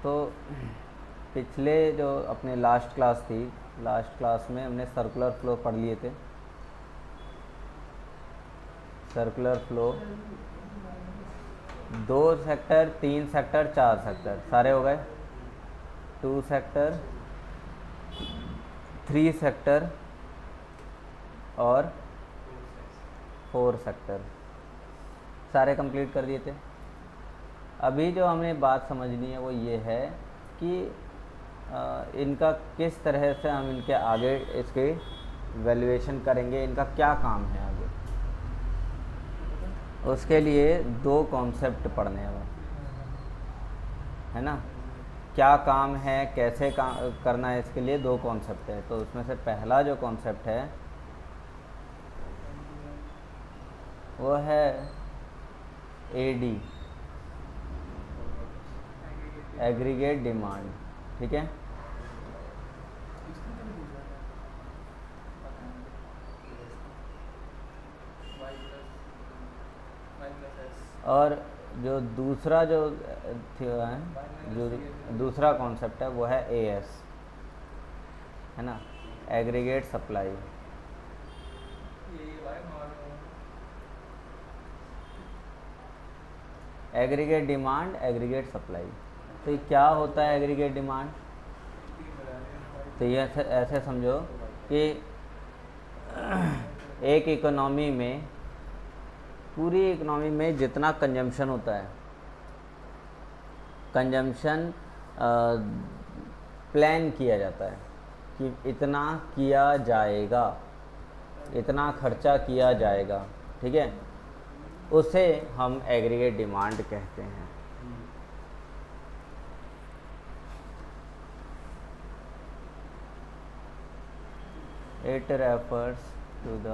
तो पिछले जो अपने लास्ट क्लास थी, लास्ट क्लास में हमने सर्कुलर फ्लो पढ़ लिए थे। Circular flow 2 sector, 3 sector, 4 sector सारे हो गए। 2 सेक्टर, 3 सेक्टर और 4 सेक्टर सारे कंप्लीट कर दिए थे। अभी जो हमें बात समझनी है वो ये है कि इनका किस तरह से हम इनके आगे इसके वैल्यूएशन करेंगे, इनका क्या काम है आगे। उसके लिए 2 कॉन्सेप्ट पढ़ने हैं, है ना। क्या काम है, कैसे काम करना है, इसके लिए 2 कॉन्सेप्ट है। तो उसमें से पहला जो कॉन्सेप्ट है वो है एडी, एग्रीगेट डिमांड। ठीक है। और जो दूसरा जो है, जो दूसरा कॉन्सेप्ट है वो है एएस, है ना, aggregate supply. Aggregate demand, aggregate supply. तो ये क्या होता है एग्रीगेट डिमांड? तो ये ऐसे समझो कि एक इकोनॉमी में, पूरी इकोनॉमी में जितना कंजम्पशन होता है, कंजम्पशन प्लान किया जाता है कि इतना किया जाएगा, इतना खर्चा किया जाएगा। ठीक है, उसे हम एग्रीगेट डिमांड कहते हैं। It refers to the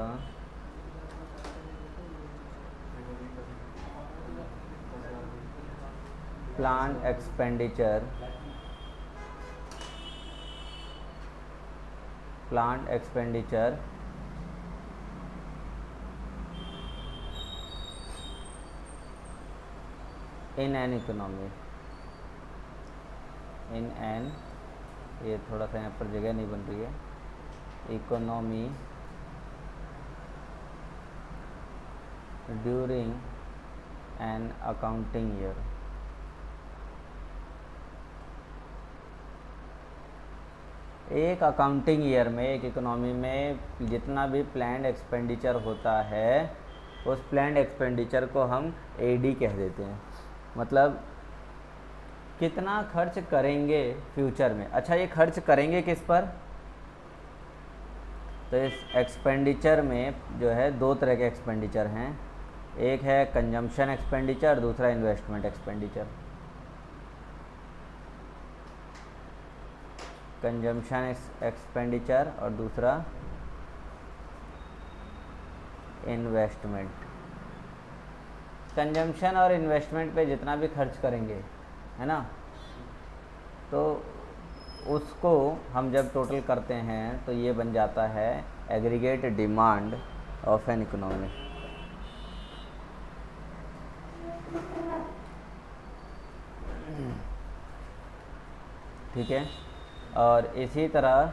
planned expenditure in an economy, in an, ये थोड़ा सा यहाँ पर जगह नहीं बन रही है, economy during an accounting year. एक अकाउंटिंग ईयर में, एक इकोनॉमी में जितना भी प्लान्ड एक्सपेंडिचर होता है, उस प्लान्ड एक्सपेंडिचर को हम एडी कह देते हैं। मतलब कितना खर्च करेंगे फ्यूचर में। अच्छा, ये खर्च करेंगे किस पर? तो इस एक्सपेंडिचर में जो है 2 तरह के एक्सपेंडिचर हैं। एक है कंजम्पशन एक्सपेंडिचर, दूसरा इन्वेस्टमेंट एक्सपेंडिचर। कंजम्पशन एक्सपेंडिचर और दूसरा इन्वेस्टमेंट। कंजम्पशन और इन्वेस्टमेंट पे जितना भी खर्च करेंगे, है ना, तो उसको हम जब टोटल करते हैं तो ये बन जाता है aggregate demand of an economy. ठीक है। और इसी तरह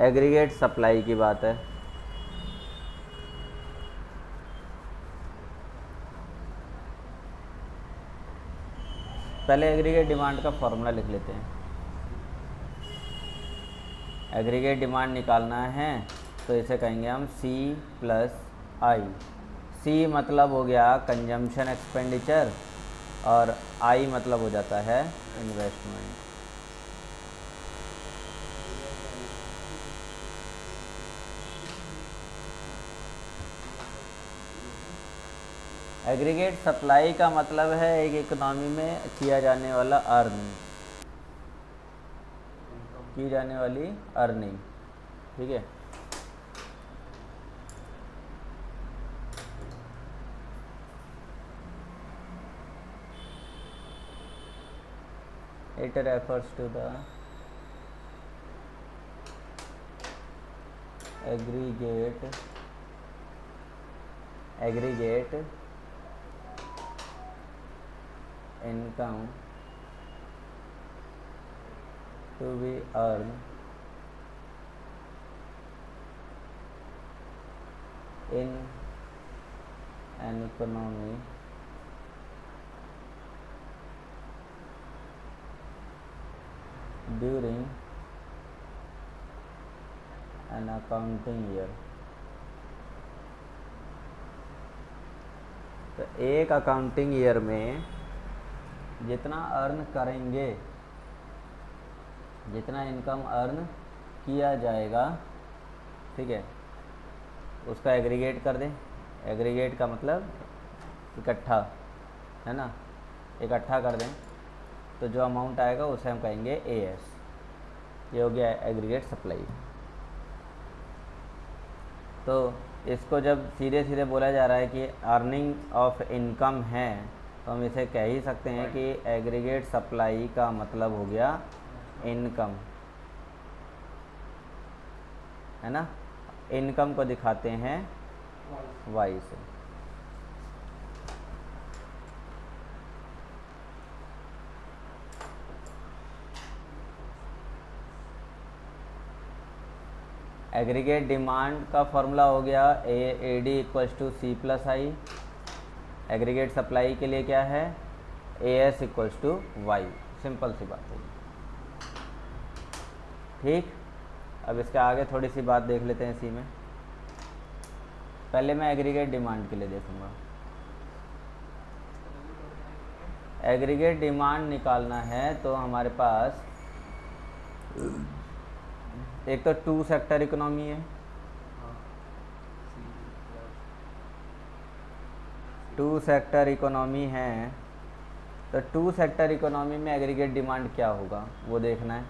एग्रीगेट सप्लाई की बात है। पहले एग्रीगेट डिमांड का फॉर्मूला लिख लेते हैं। एग्रीगेट डिमांड निकालना है तो इसे कहेंगे हम C प्लस आई। C मतलब हो गया कंजम्पशन एक्सपेंडिचर और I मतलब हो जाता है इन्वेस्टमेंट। एग्रीगेट सप्लाई का मतलब है एक इकोनॉमी में किया जाने वाला अर्निंग, की जाने वाली अर्निंग। ठीक है। It refers to the aggregate income to be earned in an economy during an accounting year। तो एक अकाउंटिंग ईयर में जितना अर्न करेंगे, जितना इनकम अर्न किया जाएगा, ठीक है, उसका एग्रीगेट कर दें। एग्रीगेट का मतलब इकट्ठा, है ना, इकट्ठा कर दें तो जो अमाउंट आएगा उसे हम कहेंगे एएस। ये हो गया एग्रीगेट सप्लाई। तो इसको जब सीधे सीधे बोला जा रहा है कि अर्निंग ऑफ इनकम है, तो हम इसे कह ही सकते हैं कि एग्रीगेट सप्लाई का मतलब हो गया इनकम, है ना। इनकम को दिखाते हैं वाई से। एग्रीगेट डिमांड का फॉर्मूला हो गया A D equals to C plus I. Aggregate supply के लिए क्या है, A S equals to Y. Simple सी बात है, ठीक। अब इसके आगे थोड़ी सी बात देख लेते हैं इसी में। पहले मैं एग्रीगेट डिमांड के लिए देखूंगा। एग्रीगेट डिमांड निकालना है तो हमारे पास एक तो 2 सेक्टर इकोनॉमी है, 2 सेक्टर इकोनॉमी है। तो 2 सेक्टर इकोनॉमी में एग्रीगेट डिमांड क्या होगा वो देखना है।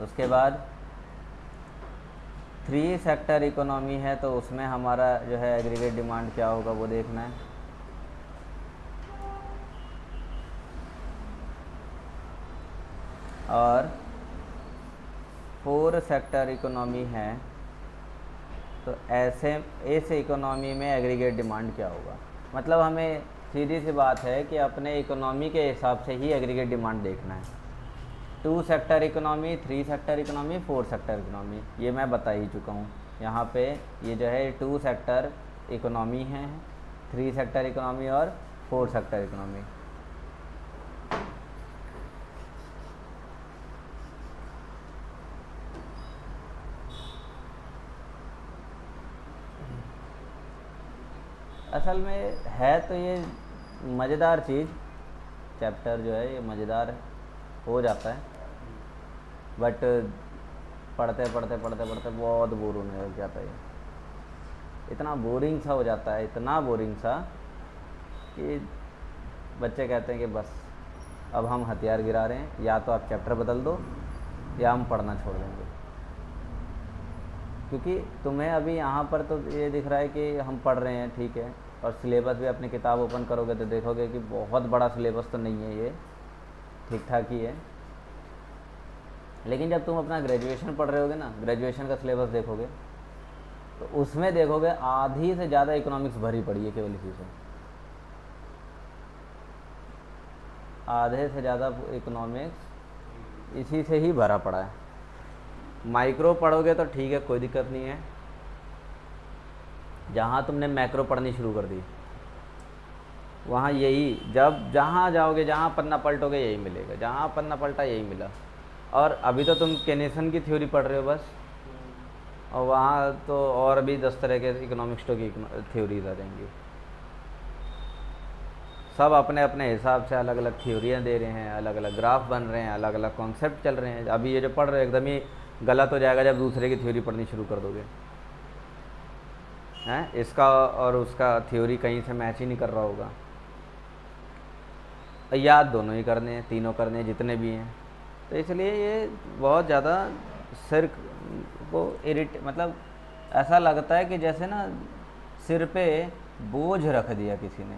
उसके बाद 3 सेक्टर इकोनॉमी है तो उसमें हमारा जो है एग्रीगेट डिमांड क्या होगा वो देखना है। और 4 सेक्टर इकोनॉमी है तो ऐसे इस इकोनॉमी में एग्रीगेट डिमांड क्या होगा। मतलब हमें सीधी सी बात है कि अपने इकोनॉमी के हिसाब से ही एग्रीगेट डिमांड देखना है। 2 sector economy, 3 sector economy, 4 sector economy, ये मैं बता ही चुका हूँ। यहाँ पे ये जो है 2 सेक्टर इकोनॉमी है, 3 सेक्टर इकोनॉमी और 4 सेक्टर इकोनॉमी। असल में है तो ये मज़ेदार चीज़, चैप्टर जो है ये मज़ेदार हो जाता है, बट पढ़ते पढ़ते पढ़ते पढ़ते बहुत बोर होने लग जाता है। इतना बोरिंग सा हो जाता है, इतना बोरिंग सा कि बच्चे कहते हैं कि बस अब हम हथियार गिरा रहे हैं, या तो आप चैप्टर बदल दो या हम पढ़ना छोड़ देंगे। क्योंकि तुम्हें अभी यहाँ पर तो ये दिख रहा है कि हम पढ़ रहे हैं, ठीक है, और सिलेबस भी अपनी किताब ओपन करोगे तो देखोगे कि बहुत बड़ा सिलेबस तो नहीं है, ये ठीक ठाक ही है। लेकिन जब तुम अपना ग्रेजुएशन पढ़ रहे होगे ना, ग्रेजुएशन का सिलेबस देखोगे तो उसमें देखोगे आधी से ज़्यादा इकोनॉमिक्स भरी पड़ी है केवल इसी से। आधे से ज़्यादा इकोनॉमिक्स इसी से ही भरा पड़ा है। माइक्रो पढ़ोगे तो ठीक है, कोई दिक्कत नहीं है। जहाँ तुमने मैक्रो पढ़नी शुरू कर दी वहाँ यही, जब जहाँ जाओगे, जहाँ पन्ना पलटोगे यही मिलेगा, जहाँ पन्ना पलटा यही मिला। और अभी तो तुम केनेसन की थ्योरी पढ़ रहे हो बस, और वहाँ तो और भी 10 तरह के इकोनॉमिक्सों की थ्योरीज आ जाएंगी। सब अपने अपने हिसाब से अलग अलग थ्योरियाँ दे रहे हैं, अलग अलग ग्राफ बन रहे हैं, अलग अलग कॉन्सेप्ट चल रहे हैं। अभी ये जो पढ़ रहे हो एकदम ही गलत हो जाएगा जब दूसरे की थ्योरी पढ़नी शुरू कर दोगे, हैं। इसका और उसका थ्योरी कहीं से मैच ही नहीं कर रहा होगा। याद दोनों ही करने हैं, तीनों करने हैं, जितने भी हैं। तो इसलिए ये बहुत ज़्यादा सिर को मतलब ऐसा लगता है कि जैसे ना सिर पे बोझ रख दिया किसी ने,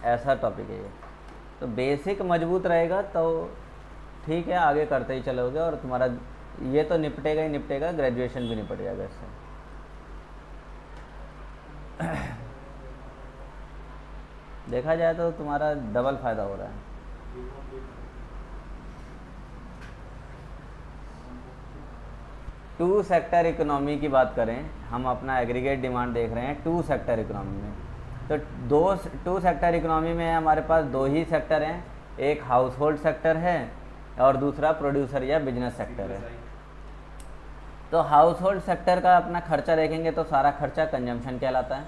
ऐसा टॉपिक है ये। तो बेसिक मजबूत रहेगा तो ठीक है, आगे करते ही चलोगे और तुम्हारा ये तो निपटेगा ही निपटेगा, ग्रेजुएशन भी निपट जाएगा इससे। देखा जाए तो तुम्हारा डबल फ़ायदा हो रहा है। टू सेक्टर इकोनॉमी की बात करें, हम अपना एग्रीगेट डिमांड देख रहे हैं टू सेक्टर इकोनॉमी में, तो टू सेक्टर इकोनॉमी में हमारे पास दो ही सेक्टर हैं, एक हाउस होल्ड सेक्टर है और दूसरा प्रोड्यूसर या बिजनेस सेक्टर है। तो हाउस होल्ड सेक्टर का अपना खर्चा देखेंगे तो सारा खर्चा कंजम्पशन कहलाता है।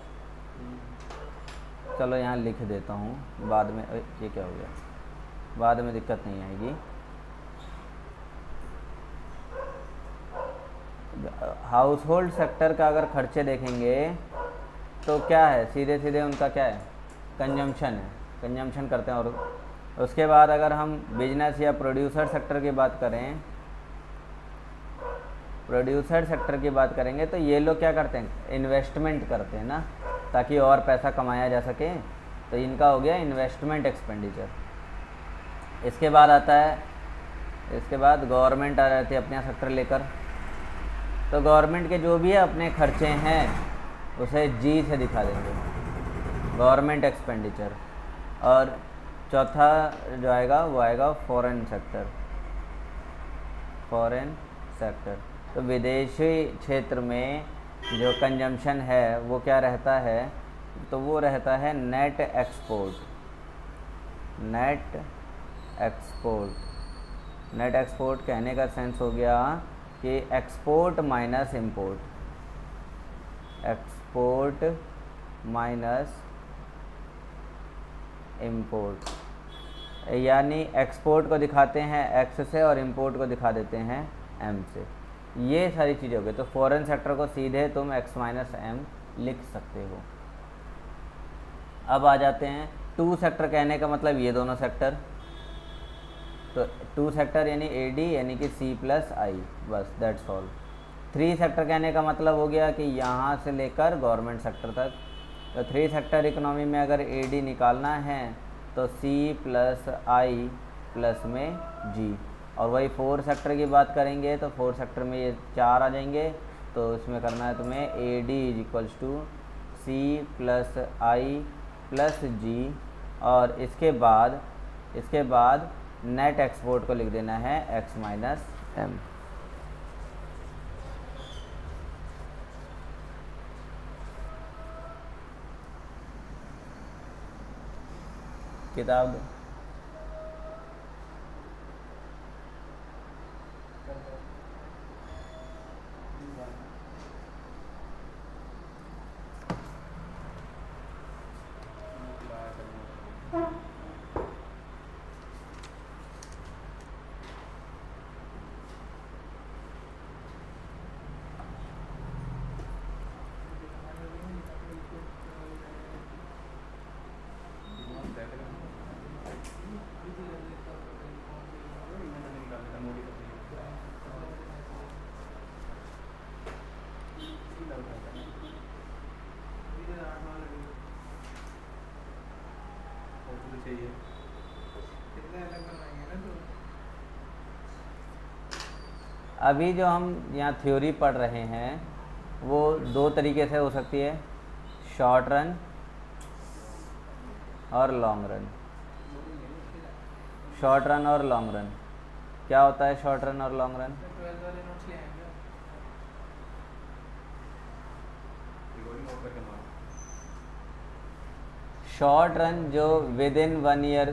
चलो यहाँ लिख देता हूँ, बाद में ये क्या हो गया, बाद में दिक्कत नहीं आएगी। हाउस होल्ड सेक्टर का अगर खर्चे देखेंगे तो क्या है, सीधे सीधे उनका क्या है, कंजम्पशन है, कंजम्पशन करते हैं। और उसके बाद अगर हम बिजनेस या प्रोड्यूसर सेक्टर की बात करें, प्रोड्यूसर सेक्टर की बात करेंगे तो ये लोग क्या करते हैं, इन्वेस्टमेंट करते हैं ना, ताकि और पैसा कमाया जा सके। तो इनका हो गया इन्वेस्टमेंट एक्सपेंडिचर। इसके बाद आता है, इसके बाद गवर्नमेंट आ जाती है अपना सेक्टर लेकर। तो गवर्नमेंट के जो भी है अपने खर्चे हैं उसे जी से दिखा देंगे, गवर्नमेंट एक्सपेंडिचर। और चौथा जो आएगा वो आएगा फॉरेन सेक्टर, फॉरेन सेक्टर। तो विदेशी क्षेत्र में जो कंजम्पशन है वो क्या रहता है, तो वो रहता है net export, net export. Net export कहने का सेंस हो गया कि export minus import, export minus import, यानी एक्सपोर्ट को दिखाते हैं एक्स से और इंपोर्ट को दिखा देते हैं एम से। ये सारी चीज़ें हो गई। तो फॉरेन सेक्टर को सीधे तुम एक्स माइनस एम लिख सकते हो। अब आ जाते हैं टू सेक्टर, कहने का मतलब ये दोनों सेक्टर। तो टू सेक्टर यानी एडी यानी कि सी प्लस आई, बस दैट्स ऑल। थ्री सेक्टर कहने का मतलब हो गया कि यहाँ से लेकर गवर्नमेंट सेक्टर तक। तो थ्री सेक्टर इकोनॉमी में अगर एडी निकालना है तो सी प्लस आई प्लस में जी। और वही फोर सेक्टर की बात करेंगे तो फोर सेक्टर में ये चार आ जाएंगे। तो इसमें करना है तुम्हें A D is equals to C plus I plus G. और इसके बाद नेट एक्सपोर्ट को लिख देना है एक्स माइनस एम। किताब अभी जो हम यहाँ थ्योरी पढ़ रहे हैं वो दो तरीके से हो सकती है, शॉर्ट रन और लॉन्ग रन। शॉर्ट रन और लॉन्ग रन क्या होता है, शॉर्ट रन और लॉन्ग रन? शॉर्ट रन जो विद इन 1 ईयर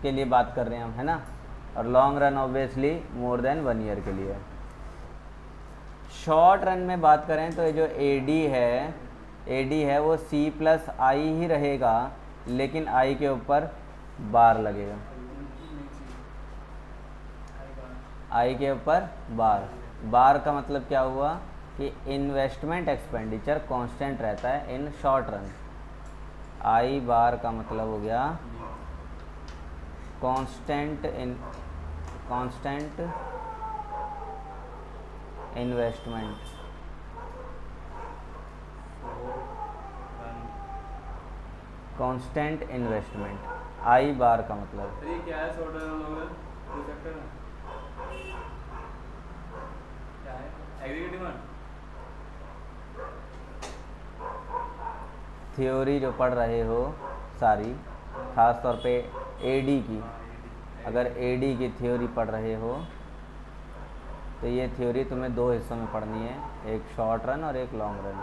के लिए बात कर रहे हैं हम, है ना, और long run obviously more than 1 year के लिए। शॉर्ट रन में बात करें तो ये जो एडी है वो सी प्लस आई ही रहेगा, लेकिन आई के ऊपर बार लगेगा, आई के ऊपर बार। बार का मतलब क्या हुआ कि इन्वेस्टमेंट एक्सपेंडिचर कांस्टेंट रहता है इन शॉर्ट रन। आई बार का मतलब हो गया कांस्टेंट इन्वेस्टमेंट। कांस्टेंट इन्वेस्टमेंट आई बार का मतलब। ये क्या है शॉर्ट रन और लॉन्ग रन? टू सेक्टर में क्या है? एग्रीगेट डिमांड थ्योरी जो पढ़ रहे हो सारी, खास तौर पे एडी की, अगर एडी की थ्योरी पढ़ रहे हो तो ये थ्योरी तुम्हें दो हिस्सों में पढ़नी है, एक शॉर्ट रन और एक लॉन्ग रन।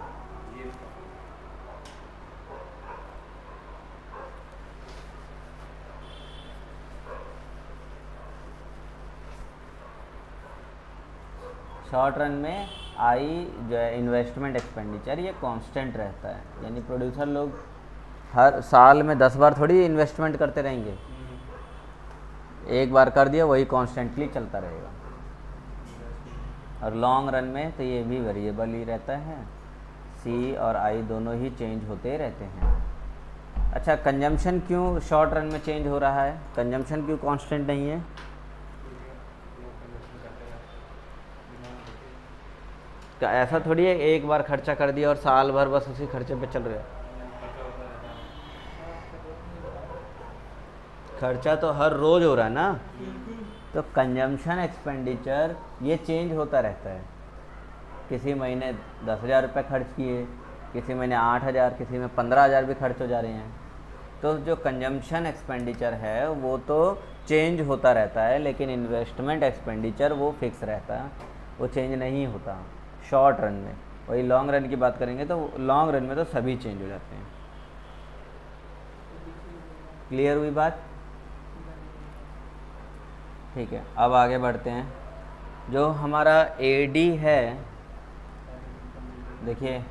ये शॉर्ट रन में आई जो है इन्वेस्टमेंट एक्सपेंडिचर, ये कांस्टेंट रहता है, यानी प्रोड्यूसर लोग हर साल में 10 बार थोड़ी इन्वेस्टमेंट करते रहेंगे, एक बार कर दिया वही कॉन्स्टेंटली चलता रहेगा। और लॉन्ग रन में तो ये भी वेरिएबल ही रहता है, सी और आई दोनों ही चेंज होते रहते हैं। अच्छा, कंजम्पशन क्यों शॉर्ट रन में चेंज हो रहा है, कंजम्पशन क्यों कांस्टेंट नहीं है? ऐसा थोड़ी है एक बार खर्चा कर दिया और साल भर बस उसी खर्चे पे चल रहे हैं। खर्चा तो हर रोज हो रहा है ना, तो कंजम्पशन एक्सपेंडिचर ये चेंज होता रहता है। किसी महीने 10,000 रुपये खर्च किए, किसी महीने 8,000, किसी में 15,000 भी खर्च हो जा रहे हैं। तो जो कंजम्पशन एक्सपेंडिचर है वो तो चेंज होता रहता है, लेकिन इन्वेस्टमेंट एक्सपेंडिचर वो फिक्स रहता है, वो चेंज नहीं होता शॉर्ट रन में। वही लॉन्ग रन की बात करेंगे तो लॉन्ग रन में तो सभी चेंज हो जाते हैं। क्लियर हुई बात? ठीक है, अब आगे बढ़ते हैं। जो हमारा एडी है, देखिए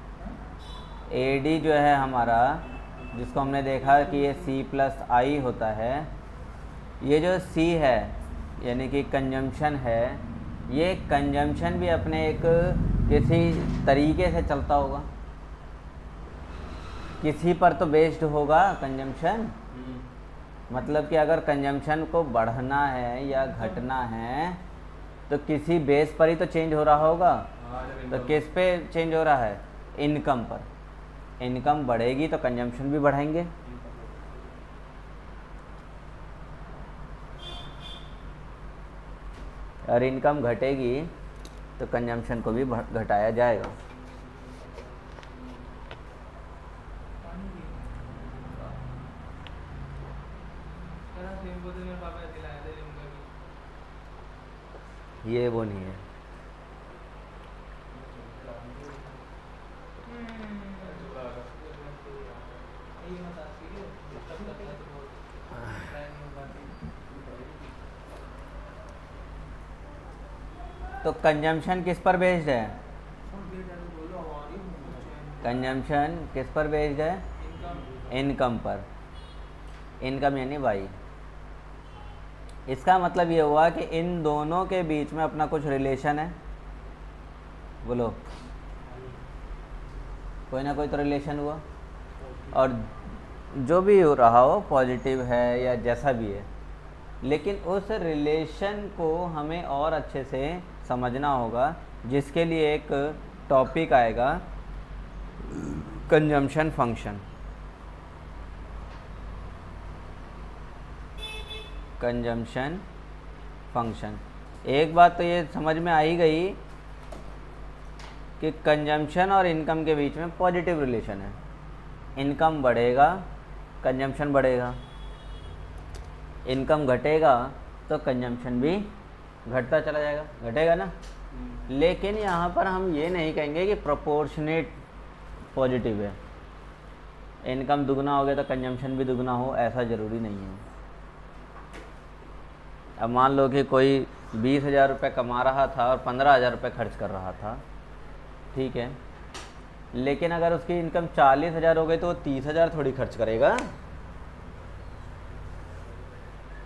एडी जो है हमारा, जिसको हमने देखा कि ये सी प्लस आई होता है, ये जो सी है यानी कि कंजम्पशन है, ये कंजम्पशन भी अपने एक किसी तरीके से चलता होगा, किसी पर तो बेस्ड होगा कंजम्पशन। मतलब कि अगर कंजम्पशन को बढ़ना है या घटना है तो किसी बेस पर ही तो चेंज हो रहा होगा। तो किस पे चेंज हो रहा है? इनकम पर। इनकम बढ़ेगी तो कंजम्पशन भी बढ़ाएंगे। और इनकम घटेगी तो कंजम्पशन को भी घटाया जाएगा। ये वो नहीं है। तो कंजम्पशन किस पर बेस्ड है? कंजम्पशन किस पर बेस्ड है? इनकम पर। इनकम यानी वाई। इसका मतलब ये हुआ कि इन दोनों के बीच में अपना कुछ रिलेशन है। बोलो, कोई ना कोई तो रिलेशन हुआ, और जो भी हो रहा हो पॉजिटिव है या जैसा भी है, लेकिन उस रिलेशन को हमें और अच्छे से समझना होगा, जिसके लिए एक टॉपिक आएगा कंजम्पशन फंक्शन। Consumption function. एक बात तो ये समझ में आ ही गई कि कंजम्पशन और इनकम के बीच में पॉजिटिव रिलेशन है। इनकम बढ़ेगा, कंजम्पशन बढ़ेगा। इनकम घटेगा तो कंजम्पशन भी घटता चला जाएगा, घटेगा ना। लेकिन यहाँ पर हम ये नहीं कहेंगे कि प्रोपोर्शनेट पॉजिटिव है। इनकम दुगना हो गया तो कंजम्पशन भी दुगना हो, ऐसा ज़रूरी नहीं है। अब मान लो कि कोई 20,000 रुपये कमा रहा था और 15,000 रुपये खर्च कर रहा था, ठीक है, लेकिन अगर उसकी इनकम 40,000 हो गई तो वो 30,000 थोड़ी खर्च करेगा,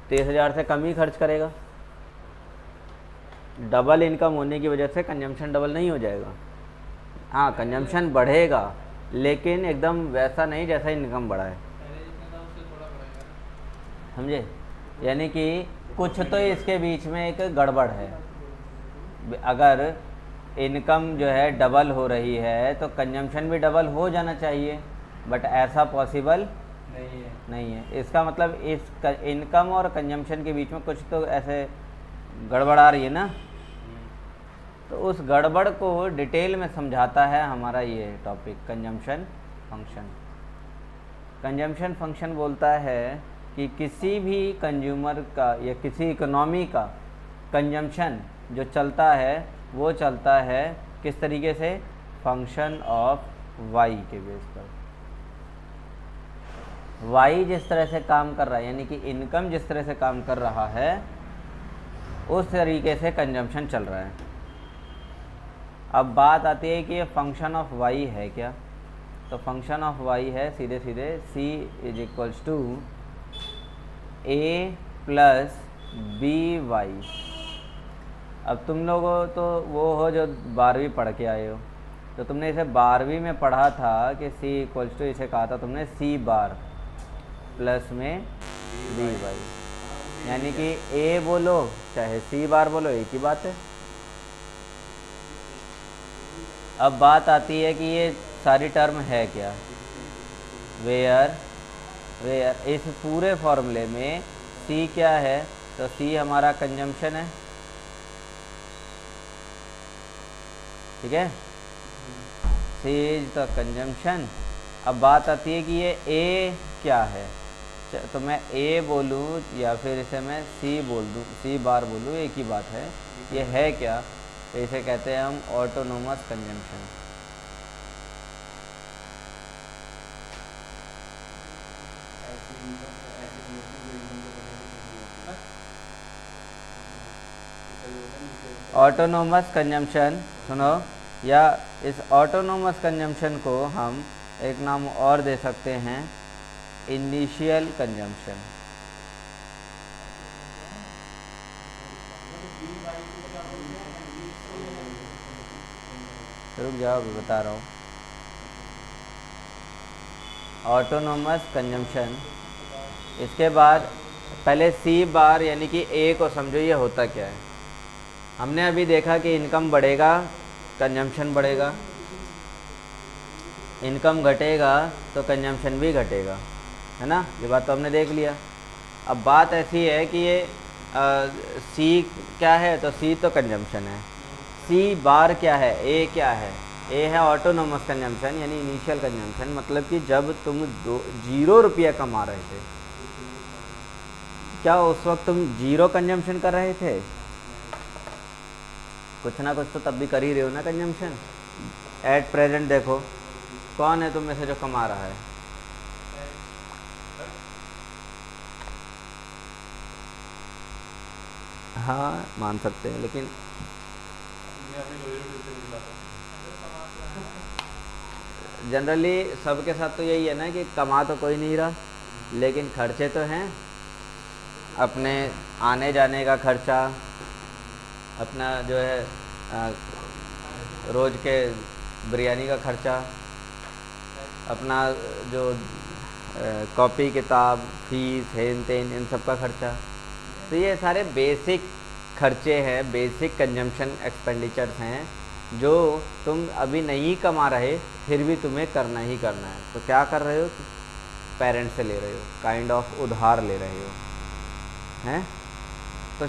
30,000 से कम ही खर्च करेगा। डबल इनकम होने की वजह से कंजम्पशन डबल नहीं हो जाएगा। हाँ, कंजम्पशन बढ़ेगा लेकिन एकदम वैसा नहीं जैसा इनकम बढ़ा है, समझे? यानी कि कुछ तो इसके बीच में एक गड़बड़ है। अगर इनकम जो है डबल हो रही है तो कंजम्पशन भी डबल हो जाना चाहिए, बट ऐसा पॉसिबल नहीं है। इसका मतलब इस इनकम और कंजम्पशन के बीच में कुछ तो ऐसे गड़बड़ आ रही है ना। तो उस गड़बड़ को डिटेल में समझाता है हमारा ये topic consumption function. Consumption function बोलता है कि किसी भी कंज्यूमर का या किसी इकोनॉमी का कंजम्पशन जो चलता है वो चलता है किस तरीके से, फंक्शन ऑफ वाई के बेस पर। वाई जिस तरह से काम कर रहा है, यानी कि इनकम जिस तरह से काम कर रहा है उस तरीके से कंजम्पशन चल रहा है। अब बात आती है कि ये फंक्शन ऑफ वाई है क्या, तो फंक्शन ऑफ वाई है सीधे सीधे C is equals to A plus B Y. अब तुम लोगों तो वो हो जो 12वीं पढ़ के आए हो, तो तुमने इसे 12वीं में पढ़ा था कि सी इक्वल्स टू, इसे कहा था तुमने सी बार प्लस में बी वाई, यानी कि ए बोलो चाहे सी बार बोलो एक ही बात है। अब बात आती है कि ये सारी टर्म है क्या, वेयर इस पूरे फॉर्मूले में सी क्या है, तो सी हमारा कंजम्पशन है, ठीक है, सी इज द कंजम्पशन। अब बात आती है कि ये ए क्या है, तो मैं ए बोलूँ या फिर इसे मैं सी बोल दूँ, सी बार बोलूँ, एक ही बात है। ये है क्या, तो इसे कहते हैं हम ऑटोनोमस कंजम्पशन। ऑटोनोमस कंजम्पशन सुनो, या इस ऑटोनोमस कंजम्पशन को हम एक नाम और दे सकते हैं, इनिशियल कंजम्पशन। रुक जाओ अभी बता रहा हूँ। ऑटोनोमस कंजम्पशन, इसके बाद पहले सी बार यानी कि ए को समझो ये होता क्या है। हमने अभी देखा कि इनकम बढ़ेगा कंजम्पशन बढ़ेगा, इनकम घटेगा तो कंजम्पशन भी घटेगा, है ना, ये बात तो हमने देख लिया। अब बात ऐसी है कि ये सी क्या है, तो सी तो कंजम्पशन है, सी बार क्या है, ए क्या है, ए है ऑटोनोमस कंजम्पशन यानी इनिशियल कंजम्पशन, मतलब कि जब तुम 0 रुपया कमा रहे थे, क्या उस वक्त तुम 0 कंजम्पशन कर रहे थे, कुछ ना कुछ तो तब भी कर ही रहे हो ना कंजम्पशन। एट प्रेजेंट देखो कौन है तुम में से जो कमा रहा है, हाँ मान सकते हैं, लेकिन जनरली सबके साथ तो यही है ना कि कमा तो कोई नहीं रहा, लेकिन खर्चे तो हैं, अपने आने जाने का खर्चा, अपना जो है रोज़ के बिरयानी का खर्चा, अपना जो कॉपी किताब फीस हेन तेन इन सब का खर्चा, तो ये सारे बेसिक खर्चे हैं, बेसिक कंजम्पशन एक्सपेंडिचर्स हैं जो तुम अभी नहीं कमा रहे फिर भी तुम्हें करना ही करना है। तो क्या कर रहे हो, पेरेंट्स से ले रहे हो, काइंड ऑफ उधार ले रहे हो, हैं। तो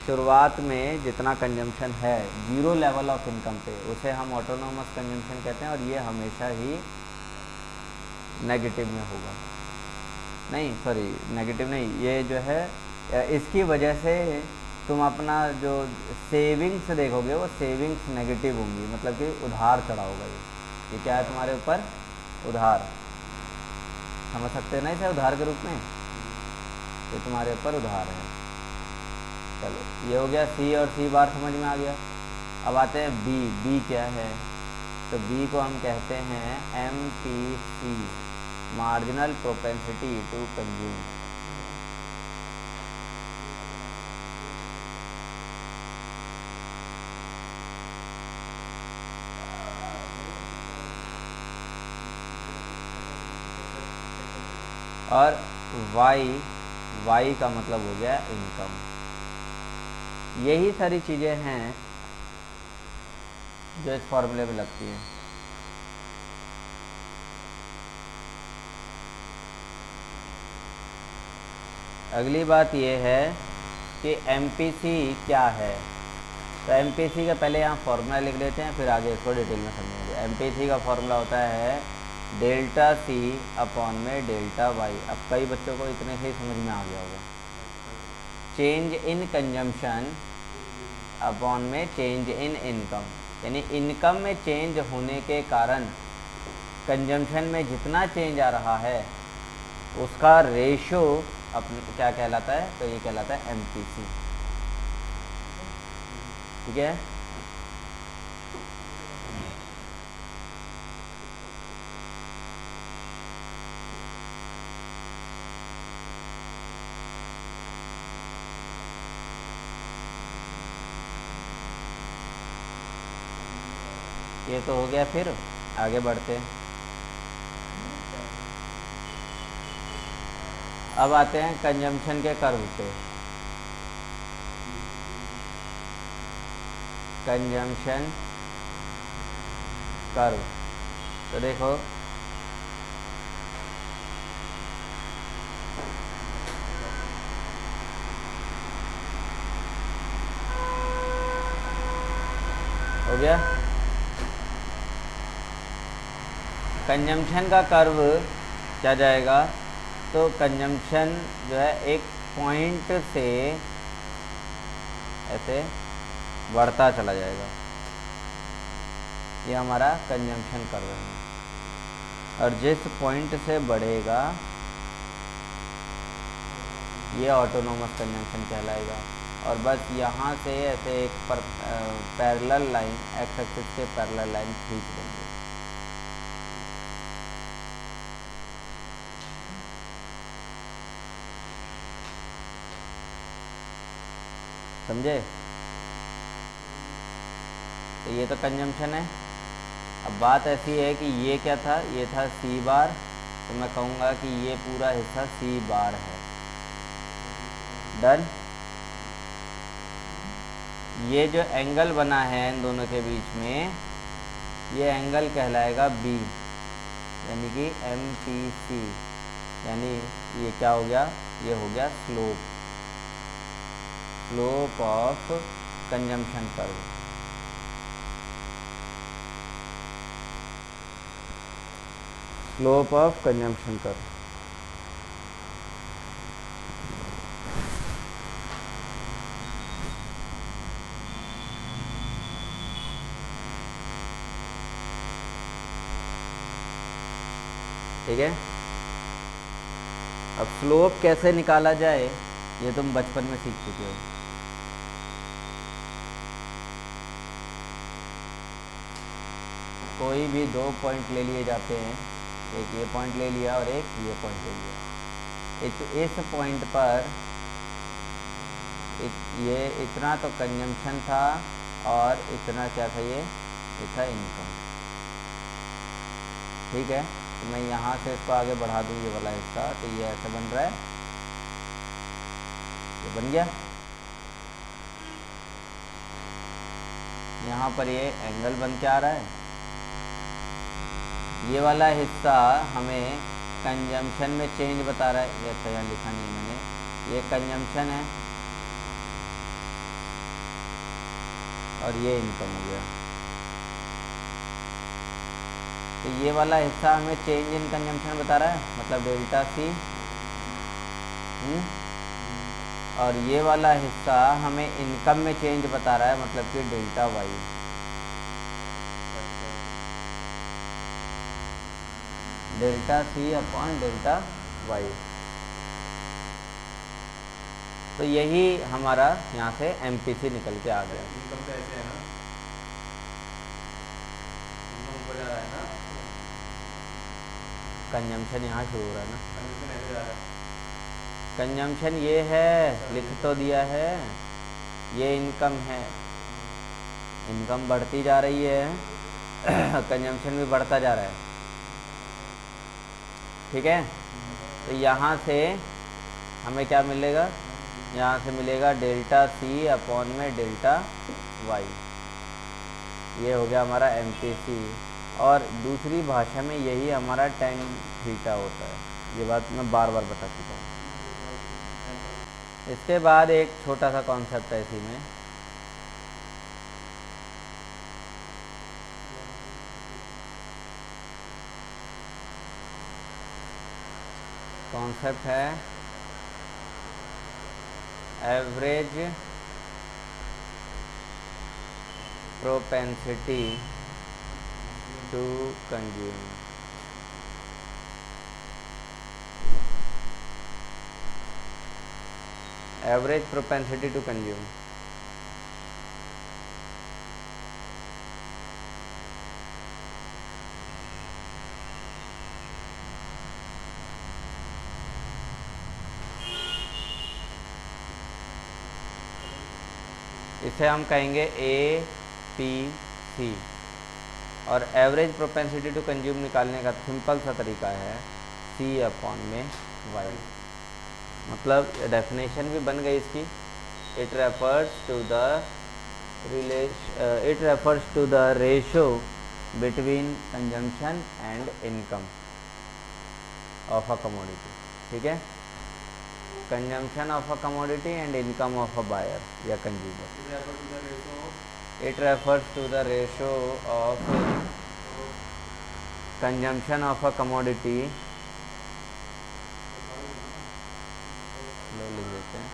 शुरुआत में जितना कंजम्पशन है 0 लेवल ऑफ इनकम पे, उसे हम ऑटोनोमस कंजम्पशन कहते हैं, और ये हमेशा ही नेगेटिव में होगा, नहीं सॉरी नेगेटिव नहीं, ये जो है इसकी वजह से तुम अपना जो सेविंग्स देखोगे वो सेविंग्स नेगेटिव होंगी, मतलब कि उधार चढ़ा होगा। ये क्या है तुम्हारे ऊपर, उधार, समझ सकते हैं ना इसे उधार के रूप में, ये तुम्हारे ऊपर उधार है। चलो ये हो गया सी और सी बार समझ में आ गया। अब आते हैं बी क्या है, तो बी को हम कहते हैं MPC, marginal propensity to consume. और वाई का मतलब हो गया इनकम। यही सारी चीज़ें हैं जो इस फॉर्मूले में लगती हैं। अगली बात ये है कि MPC क्या है, तो MPC का पहले यहाँ फॉर्मूला लिख लेते हैं, फिर आगे इसको डिटेल में समझेंगे। MPC का फॉर्मूला होता है डेल्टा C अपॉन में डेल्टा वाई। अब कई बच्चों को इतने से ही समझ में आ गया होगा, चेंज इन कंजम्पशन अपॉन में चेंज इन इनकम, यानी इनकम में चेंज होने के कारण कंजम्पशन में जितना चेंज आ रहा है उसका रेशो अपने क्या कहलाता है, तो ये कहलाता है एमपीसी। ठीक है, ये तो हो गया। फिर आगे बढ़ते हैं। अब आते हैं कंजम्पशन के कर्व पे। कंजम्पशन कर्व, तो देखो हो गया। कंजम्पशन का कर्व क्या जाएगा, तो कंजम्पशन जो है एक पॉइंट से ऐसे बढ़ता चला जाएगा। ये हमारा कंजम्पशन कर्व है, और जिस पॉइंट से बढ़ेगा ये ऑटोनोमस कंजम्पशन कहलाएगा। और बस यहाँ से ऐसे एक पैरेलल लाइन, एक्स एक्सिस के पैरेलल लाइन खींच देंगे। समझे? तो ये तो कंजम्पशन है। अब बात ऐसी है कि ये क्या था, ये था सी बार, तो मैं कहूँगा कि ये पूरा हिस्सा सी बार है। डन। ये जो एंगल बना है इन दोनों के बीच में, ये एंगल कहलाएगा बी, यानी कि एम पी सी, यानी ये क्या हो गया, ये हो गया slope, slope of consumption curve. Slope of consumption curve. ठीक है। अब स्लोप कैसे निकाला जाए ये तुम बचपन में सीख चुके हो। कोई भी दो पॉइंट ले लिए जाते हैं, एक ये पॉइंट ले लिया और एक ये पॉइंट ले लिया। इस पॉइंट पर ये इतना तो कंजम्पशन था और इतना क्या था, ये था इनकम। ठीक है, तो मैं यहाँ से इसको आगे बढ़ा दूँ ये वाला हिस्सा, तो ये ऐसे बन रहा है, ये बन गया। यहाँ पर ये एंगल बन के आ रहा है। ये वाला हिस्सा हमें कंजम्पशन में चेंज बता रहा है। ये अच्छा यहाँ लिखा नहीं मैंने, ये कंजम्पशन है और ये इनकम हो गया। तो ये वाला हिस्सा हमें चेंज इन कंजम्पशन बता रहा है, मतलब डेल्टा सी। और ये वाला हिस्सा हमें इनकम में चेंज बता रहा है, मतलब कि delta Y. Delta C upon delta Y. तो यही हमारा यहाँ से एमपीसी निकल के आ गया। इनकम का ऐसे है ना, इनकम ऊपर जा रहा है ना, कंजम्पशन यहाँ शुरू हो रहा है ना, कंजम्पशन ऐसे जा रहा है। कंजम्पशन ये है, लिख तो दिया है, ये इनकम है, इनकम बढ़ती जा रही है कंजम्पशन भी बढ़ता जा रहा है। ठीक है, तो यहाँ से हमें क्या मिलेगा, यहाँ से मिलेगा डेल्टा सी अपॉन में डेल्टा वाई। ये हो गया हमारा एमपीसी, और दूसरी भाषा में यही हमारा tan थीटा होता है। ये बात मैं बार बार बता चुका हूँ। इसके बाद एक छोटा सा कॉन्सेप्ट है इसी में, कॉन्सेप्ट है average propensity to consume. Average propensity to consume. इसे हम कहेंगे ए पी सी। और एवरेज प्रोपेंसिटी टू कंज्यूम निकालने का सिंपल सा तरीका है सी अपॉन में वाई। मतलब डेफिनेशन भी बन गई इसकी। It refers to the ratio between consumption and income of a commodity. ठीक है, consumption of a commodity and income of a buyer या consumer. It refers to the ratio of consumption of a commodity, लिख देते हैं।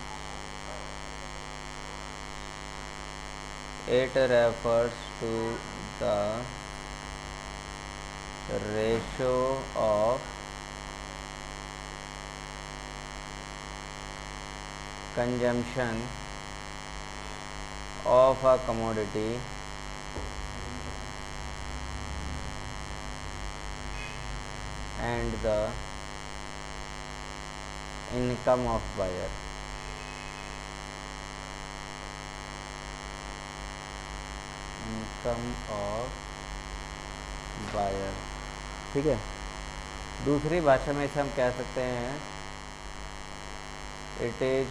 It refers to the ratio of consumption of a commodity and the income of buyer। Income of buyer. ठीक है, दूसरी भाषा में इसे हम कह सकते हैं it is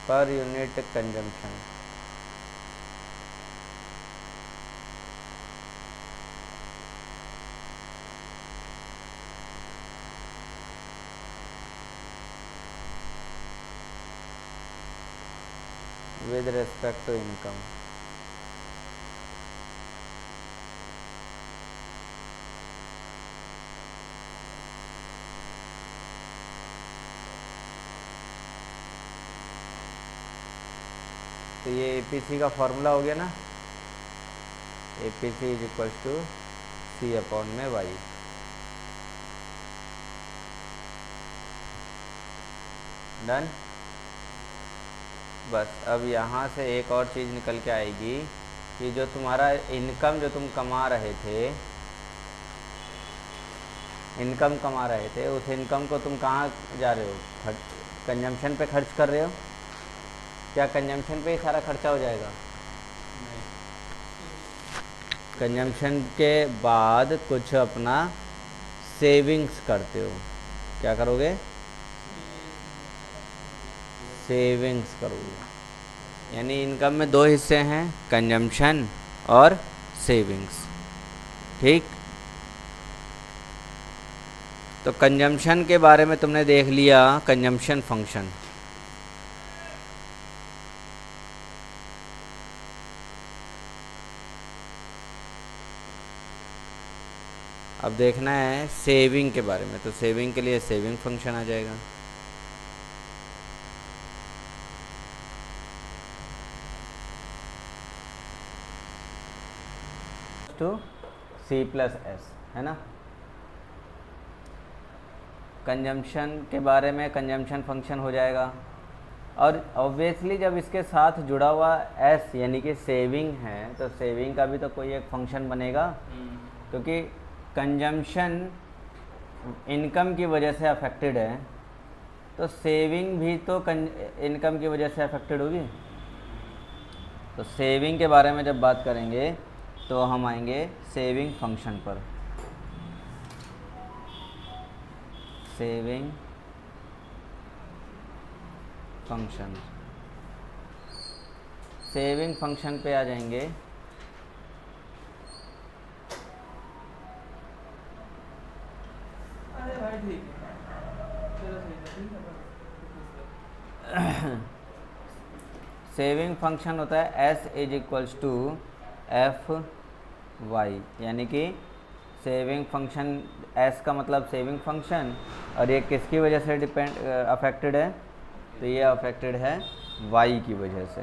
per unit consumption. with respect to income। तो ये एपीसी का फॉर्मूला हो गया ना, APC is equal to C upon में वाई। डन। बस अब यहाँ से एक और चीज़ निकल के आएगी कि जो तुम्हारा इनकम जो तुम कमा रहे थे, उस इनकम को तुम कहाँ जा रहे हो? कंजम्पशन पे खर्च कर रहे हो। क्या कंजम्पशन पे ही सारा खर्चा हो जाएगा? कंजम्पशन के बाद कुछ अपना सेविंग्स करते हो। क्या करोगे? सेविंग्स करोगे। यानी इनकम में दो हिस्से हैं, कंजम्पशन और सेविंग्स। ठीक, तो कंजम्पशन के बारे में तुमने देख लिया, कंजम्पशन फंक्शन। अब देखना है सेविंग के बारे में। तो सेविंग के लिए सेविंग फंक्शन आ जाएगा। टू सी प्लस एस, है ना। कंजम्पशन के बारे में कंजम्पशन फंक्शन हो जाएगा। और ऑब्वियसली जब इसके साथ जुड़ा हुआ एस यानी कि सेविंग है, तो सेविंग का भी तो कोई एक फंक्शन बनेगा, क्योंकि कंजम्पशन इनकम की वजह से अफेक्टेड है, तो सेविंग भी तो इनकम की वजह से अफेक्टेड होगी। तो सेविंग के बारे में जब बात करेंगे तो हम आएंगे सेविंग फंक्शन पर। सेविंग फंक्शन, सेविंग फंक्शन पे आ जाएंगे। सेविंग फंक्शन होता है S is equals to F Y, यानी कि सेविंग फंक्शन, एस का मतलब सेविंग फंक्शन, और ये किसकी वजह से डिपेंड अफेक्टेड है, तो ये अफेक्टेड है वाई की वजह से।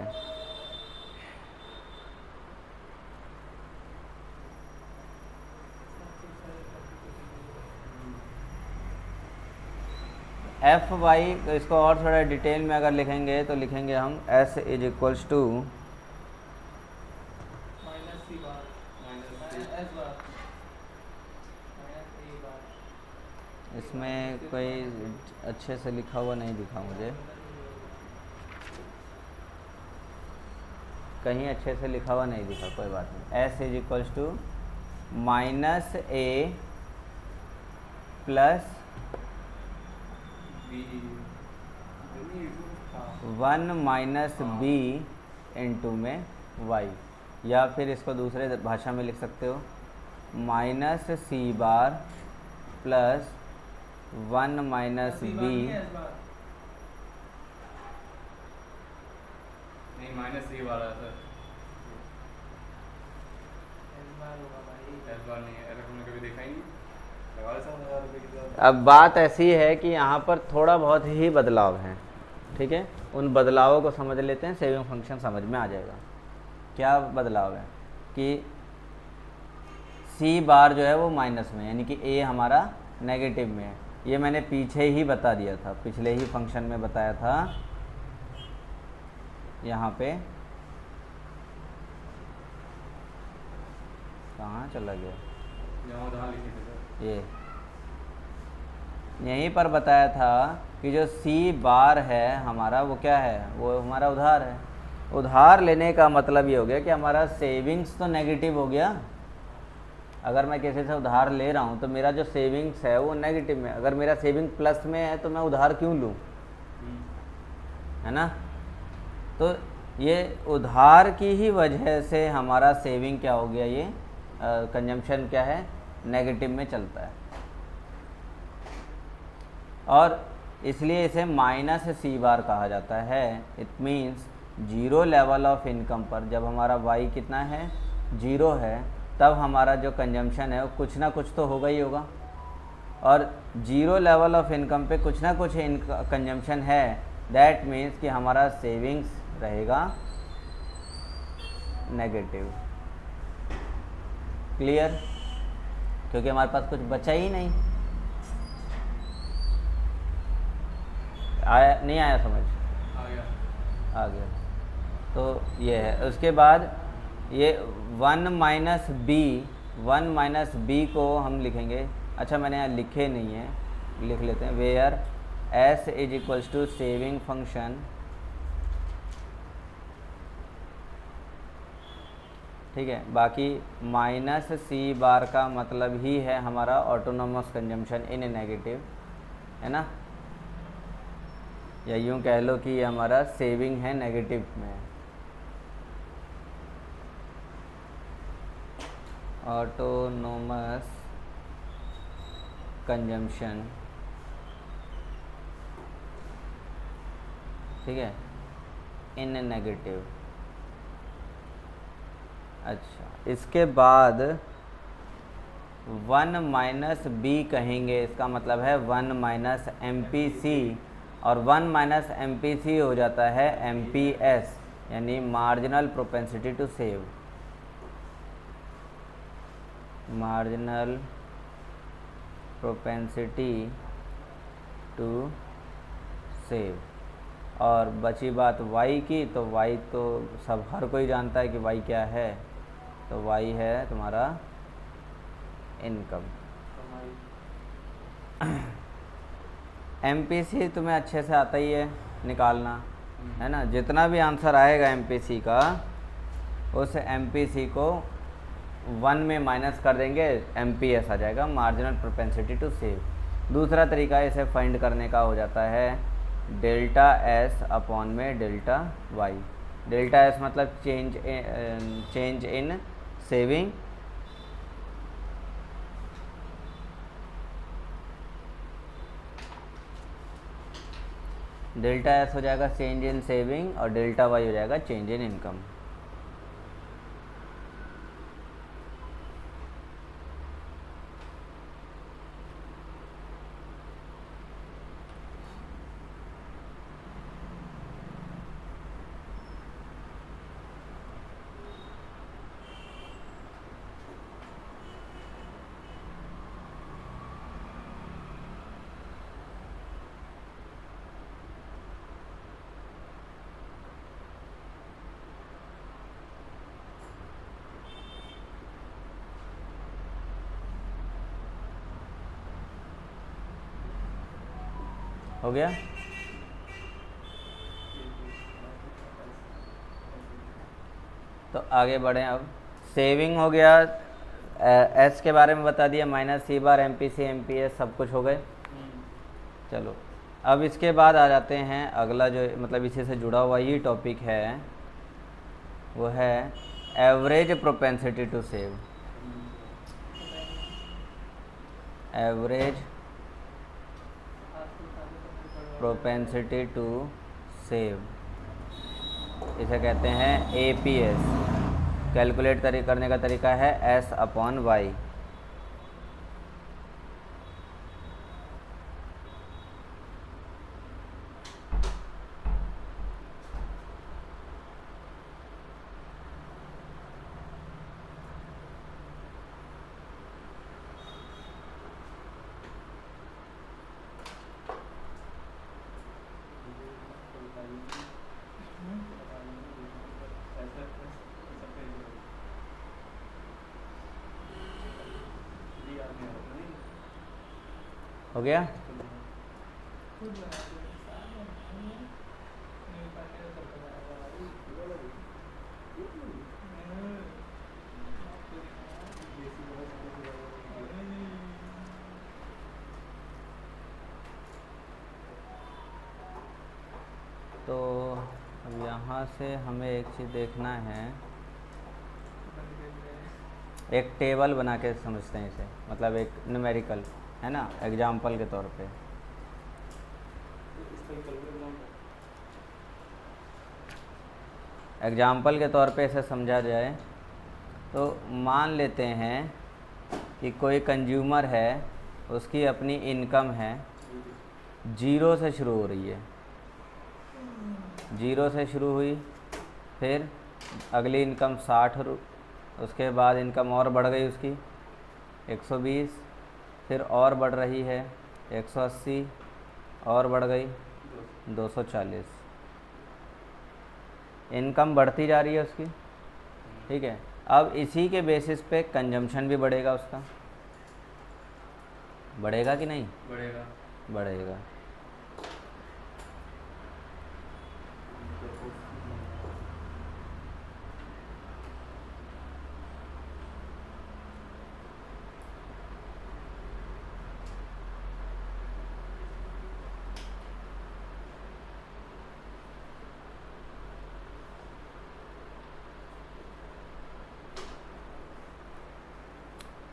एफ वाई, इसको और थोड़ा डिटेल में अगर लिखेंगे तो लिखेंगे हम एस इज इक्वल्स टू इसमें कोई अच्छे से लिखा हुआ नहीं दिखा मुझे, कहीं अच्छे से लिखा हुआ नहीं दिखा, कोई बात नहीं। S is equals to minus A plus 1 minus B into में वाई, या फिर इसको दूसरे भाषा में लिख सकते हो minus C bar plus 1 minus B, नहीं माइनस सी वाला है सर, एस बार नहीं है, ऐसा हमने कभी देखा ही नहीं। लगा ले 7,000 रुपये की तरह। अब बात ऐसी है कि यहाँ पर थोड़ा बहुत ही बदलाव है, ठीक है, उन बदलावों को समझ लेते हैं, सेविंग फंक्शन समझ में आ जाएगा। क्या बदलाव है कि सी बार जो है वो माइनस में, यानी कि ए हमारा नेगेटिव में है, ये मैंने पीछे ही बता दिया था, पिछले ही फंक्शन में बताया था। यहाँ पे कहाँ चला गया, यहाँ उधार लिखे थे सर, ये यहीं पर बताया था कि जो सी बार है हमारा वो क्या है, वो हमारा उधार है। उधार लेने का मतलब ये हो गया कि हमारा सेविंग्स तो नेगेटिव हो गया। अगर मैं किसी से उधार ले रहा हूँ तो मेरा जो सेविंग्स है वो नेगेटिव में, अगर मेरा सेविंग प्लस में है तो मैं उधार क्यों लूँ, है ना। तो ये उधार की ही वजह से हमारा सेविंग क्या हो गया, ये कंजम्पशन क्या है, नेगेटिव में चलता है, और इसलिए इसे माइनस सी बार कहा जाता है। It means zero level of income पर जब हमारा वाई कितना है, जीरो है, तब हमारा जो कंजम्पशन है वो कुछ ना कुछ तो होगा ही होगा, और जीरो लेवल ऑफ इनकम पे कुछ ना कुछ कंजम्पशन है, दैट मीन्स कि हमारा सेविंग्स रहेगा नेगेटिव। क्लियर, क्योंकि हमारे पास कुछ बचा ही नहीं। आया नहीं आया समझ, आ गया। आ गया। तो ये है, उसके बाद ये 1 माइनस बी को हम लिखेंगे, अच्छा मैंने यहाँ लिखे नहीं है, लिख लेते हैं, where S is equals to saving function, ठीक है। बाकी माइनस सी बार का मतलब ही है हमारा ऑटोनोमस कंजम्पशन इन नेगेटिव, है ना, या यूँ कह लो कि ये हमारा सेविंग है नेगेटिव में, ऑटोनोमस कंजम्पशन, ठीक है, इन नेगेटिव। अच्छा, इसके बाद 1 माइनस बी कहेंगे, इसका मतलब है 1 माइनस एम पी सी, और 1 माइनस एम पी सी हो जाता है एम पी एस, यानी marginal propensity to save, marginal propensity to save. और बची बात y की, तो y तो सब हर कोई जानता है कि y क्या है, तो y है तुम्हारा इनकम। MPC तुम्हें अच्छे से आता ही है निकालना, है ना, जितना भी आंसर आएगा MPC का, उस MPC को 1 में माइनस कर देंगे, MPS आ जाएगा, मार्जिनल प्रोपेंसिटी टू सेव। दूसरा तरीका इसे फाइंड करने का हो जाता है डेल्टा S अपॉन में डेल्टा Y। डेल्टा S मतलब change in saving, delta S हो जाएगा चेंज इन सेविंग, और डेल्टा Y हो जाएगा चेंज इन इनकम। हो गया। तो आगे बढ़ें अब। सेविंग हो गया, एस के बारे में बता दिया, minus C bar, M P C, M P S सब कुछ हो गए। चलो अब इसके बाद आ जाते हैं अगला जो मतलब इसी से जुड़ा हुआ ये टॉपिक है, वो है average propensity to save. Average propensity to save, इसे कहते हैं APS। कैलकुलेट करने का तरीका है S/Y। हो गया। तो अब यहाँ से हमें एक चीज़ देखना है, एक टेबल बना के समझते हैं इसे, मतलब एक न्यूमेरिकल है ना, एग्जाम्पल के तौर पे। एग्जाम्पल के तौर पे इसे समझा जाए तो मान लेते हैं कि कोई कंज्यूमर है, उसकी अपनी इनकम है, 0 से शुरू हो रही है, 0 से शुरू हुई, फिर अगली इनकम 60, उसके बाद इनकम और बढ़ गई उसकी 120, फिर और बढ़ रही है 180, और बढ़ गई 240। इनकम बढ़ती जा रही है उसकी, ठीक है। अब इसी के बेसिस पे कंजम्पशन भी बढ़ेगा उसका, बढ़ेगा कि नहीं? बढ़ेगा। बढ़ेगा।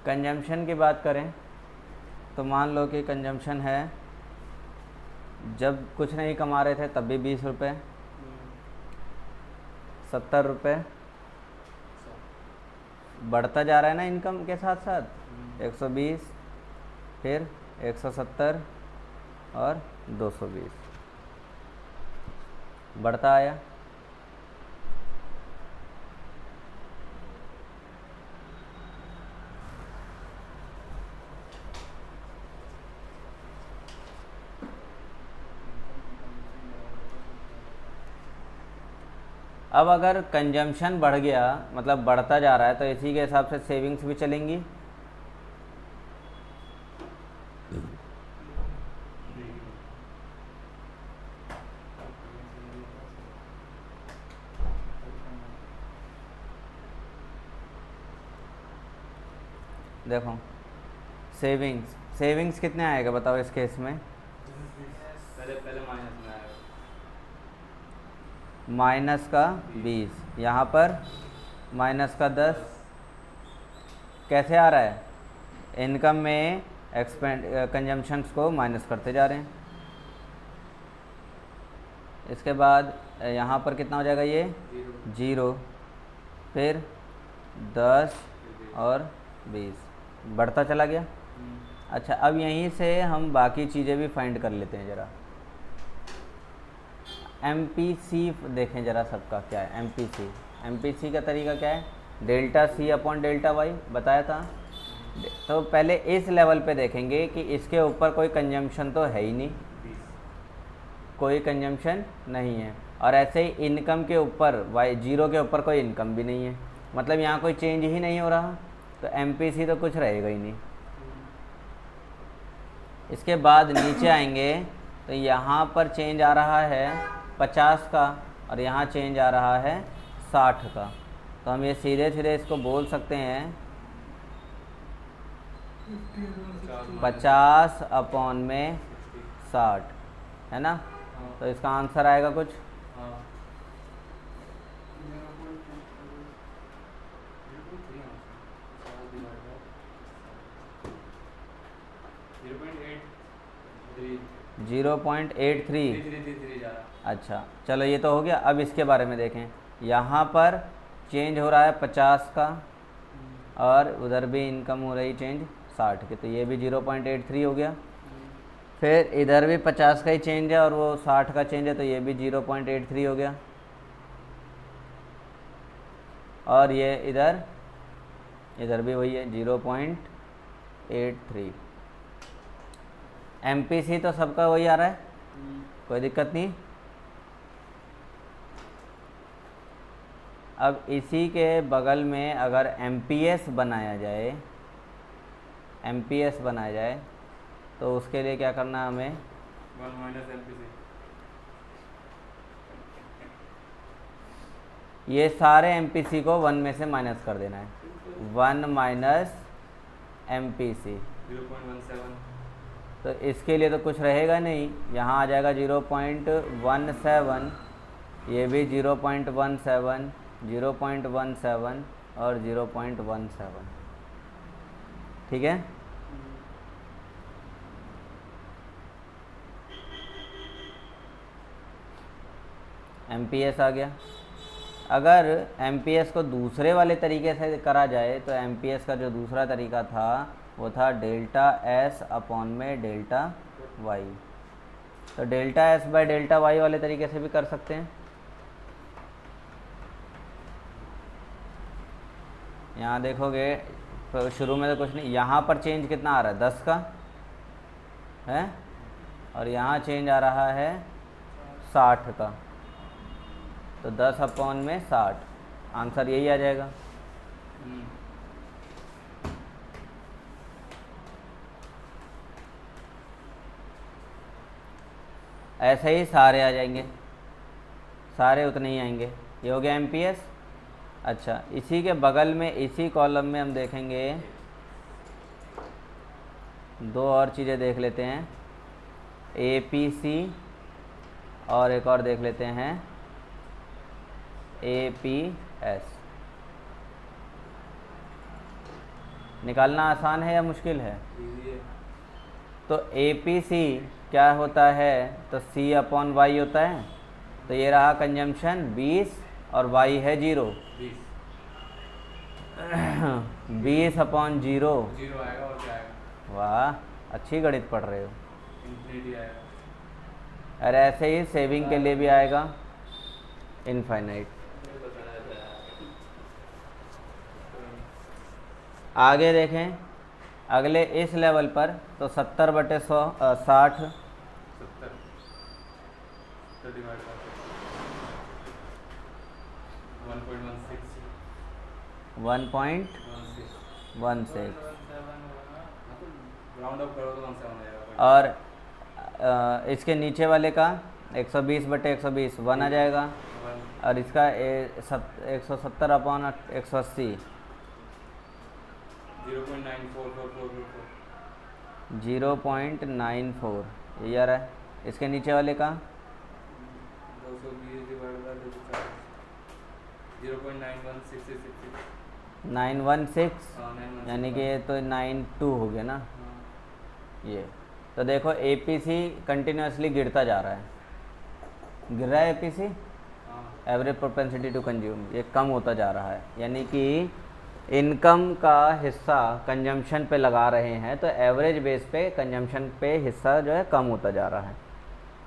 कंजम्पशन की बात करें तो मान लो कि कंजम्पशन है, जब कुछ नहीं कमा रहे थे तब भी 20 रुपये, 70 रुपये, बढ़ता जा रहा है ना इनकम के साथ साथ, 120, फिर 170 और 220 बढ़ता आया। अब अगर कंजम्पशन बढ़ गया, मतलब बढ़ता जा रहा है, तो इसी के हिसाब से सेविंग्स भी चलेंगी। देखो सेविंग्स कितने आएगा बताओ इस केस में? पहले माइनस में आएगा, माइनस का 20, यहाँ पर माइनस का 10। कैसे आ रहा है? इनकम में कंजम्पशंस को माइनस करते जा रहे हैं। इसके बाद यहाँ पर कितना हो जाएगा ये? 0, फिर 10 और 20 बढ़ता चला गया। अच्छा, अब यहीं से हम बाकी चीज़ें भी फाइंड कर लेते हैं ज़रा। MPC देखें ज़रा सबका क्या है। MPC का तरीका क्या है? Delta C upon delta Y बताया था। तो पहले इस लेवल पे देखेंगे कि इसके ऊपर कोई कंजम्पशन तो है ही नहीं, कोई कंजम्पशन नहीं है, और ऐसे ही इनकम के ऊपर Y0 के ऊपर कोई इनकम भी नहीं है, मतलब यहाँ कोई चेंज ही नहीं हो रहा, तो MPC तो कुछ रहेगा ही नहीं। इसके बाद नीचे आएंगे तो यहाँ पर चेंज आ रहा है 50 का और यहाँ चेंज आ रहा है 60 का। तो हम ये सीधे सीधे इसको बोल सकते हैं 50 अपॉन में 60, है ना। तो इसका आंसर आएगा कुछ हाँ 0.83। अच्छा चलो ये तो हो गया। अब इसके बारे में देखें, यहाँ पर चेंज हो रहा है 50 का और उधर भी इनकम हो रही चेंज 60 की, तो ये भी 0.83 हो गया। फिर इधर भी 50 का ही चेंज है और वो 60 का चेंज है, तो ये भी 0.83 हो गया। और ये इधर भी वही है 0.83। MPC तो सबका वही आ रहा है, कोई दिक्कत नहीं। अब इसी के बगल में अगर MPS बनाया जाए तो उसके लिए क्या करना है हमें, 1 माइनस MPC। ये सारे MPC को 1 में से माइनस कर देना है। 1 माइनस MPC, 0.17। तो इसके लिए तो कुछ रहेगा नहीं, यहाँ आ जाएगा 0.17, ये भी 0.17, 0.17 और 0.17, ठीक है। MPS आ गया। अगर MPS को दूसरे वाले तरीके से करा जाए तो MPS का जो दूसरा तरीका था वो था डेल्टा S अपॉन में डेल्टा Y। तो delta S by delta Y वाले तरीके से भी कर सकते हैं। यहाँ देखोगे तो शुरू में तो कुछ नहीं, यहाँ पर चेंज कितना आ रहा है 10 का है और यहाँ चेंज आ रहा है 60 का, तो 10 अपॉन में 60, आंसर यही आ जाएगा। ऐसे ही सारे आ जाएंगे, सारे उतने ही आएंगे। ये हो गया MPS। अच्छा, इसी के बगल में इसी कॉलम में हम देखेंगे दो और चीज़ें देख लेते हैं, APC और एक और देख लेते हैं APS। निकालना आसान है या मुश्किल है? तो APC क्या होता है, तो C अपॉन Y होता है। तो ये रहा कंजम्पशन 20 और Y है 0, 20 अपॉन 0 आएगा और क्या आएगा? वाह, अच्छी गणित पढ़ रहे हो। इन्फिनिटी आएगा। और ऐसे ही सेविंग के लिए भी आएगा इनफाइनाइट। आगे देखें अगले इस लेवल पर, तो 70/100 60, 70 डिवाइड 1.16, राउंड अप करो तो 17 आएगा। और इसके नीचे वाले का 120/120 1 आ जाएगा, और इसका 170/180 0.94 ये आ रहा है। इसके नीचे वाले का 220 डिवाइड बाय 0.9166, 916, यानी कि ये तो 92 हो गया ना ये। तो देखो APC कंटिन्यूसली गिरता जा रहा है, गिर रहा है APC, average propensity to consume, ये कम होता जा रहा है। यानी कि इनकम का हिस्सा कंजम्पशन पे लगा रहे हैं, तो एवरेज बेस पे कंजम्पशन पे हिस्सा जो है कम होता जा रहा है।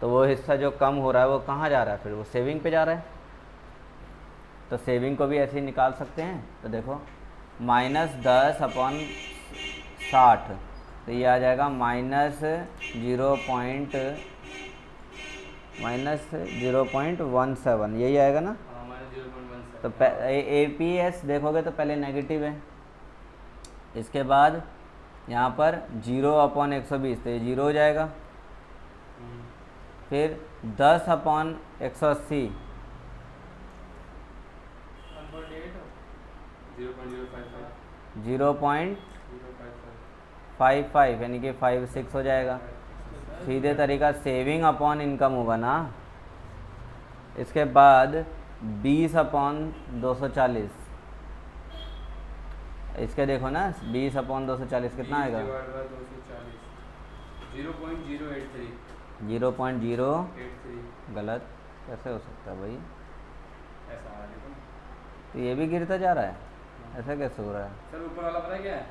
तो वो हिस्सा जो कम हो रहा है वो कहाँ जा रहा है, फिर वो सेविंग पे जा रहा है। तो सेविंग को भी ऐसे ही निकाल सकते हैं। तो देखो -10 अपॉन 60, तो ये आ जाएगा -0.17, यही आएगा ना। तो APS देखोगे तो पहले नेगेटिव है, इसके बाद यहाँ पर 0/120, तो ये 0 हो जाएगा, फिर 10/180 0.55 यानी कि 56 हो जाएगा। सीधे तरीका सेविंग अपॉन इनकम होगा ना। इसके बाद 20/240, इसके देखो ना 20/240 कितना आएगा? 0.0 गलत कैसे हो सकता है भाई? ऐसा आ रहा है तो ये भी गिरता जा रहा है, ऐसा कैसे हो रहा है? सर ऊपर वाला पता है क्या है?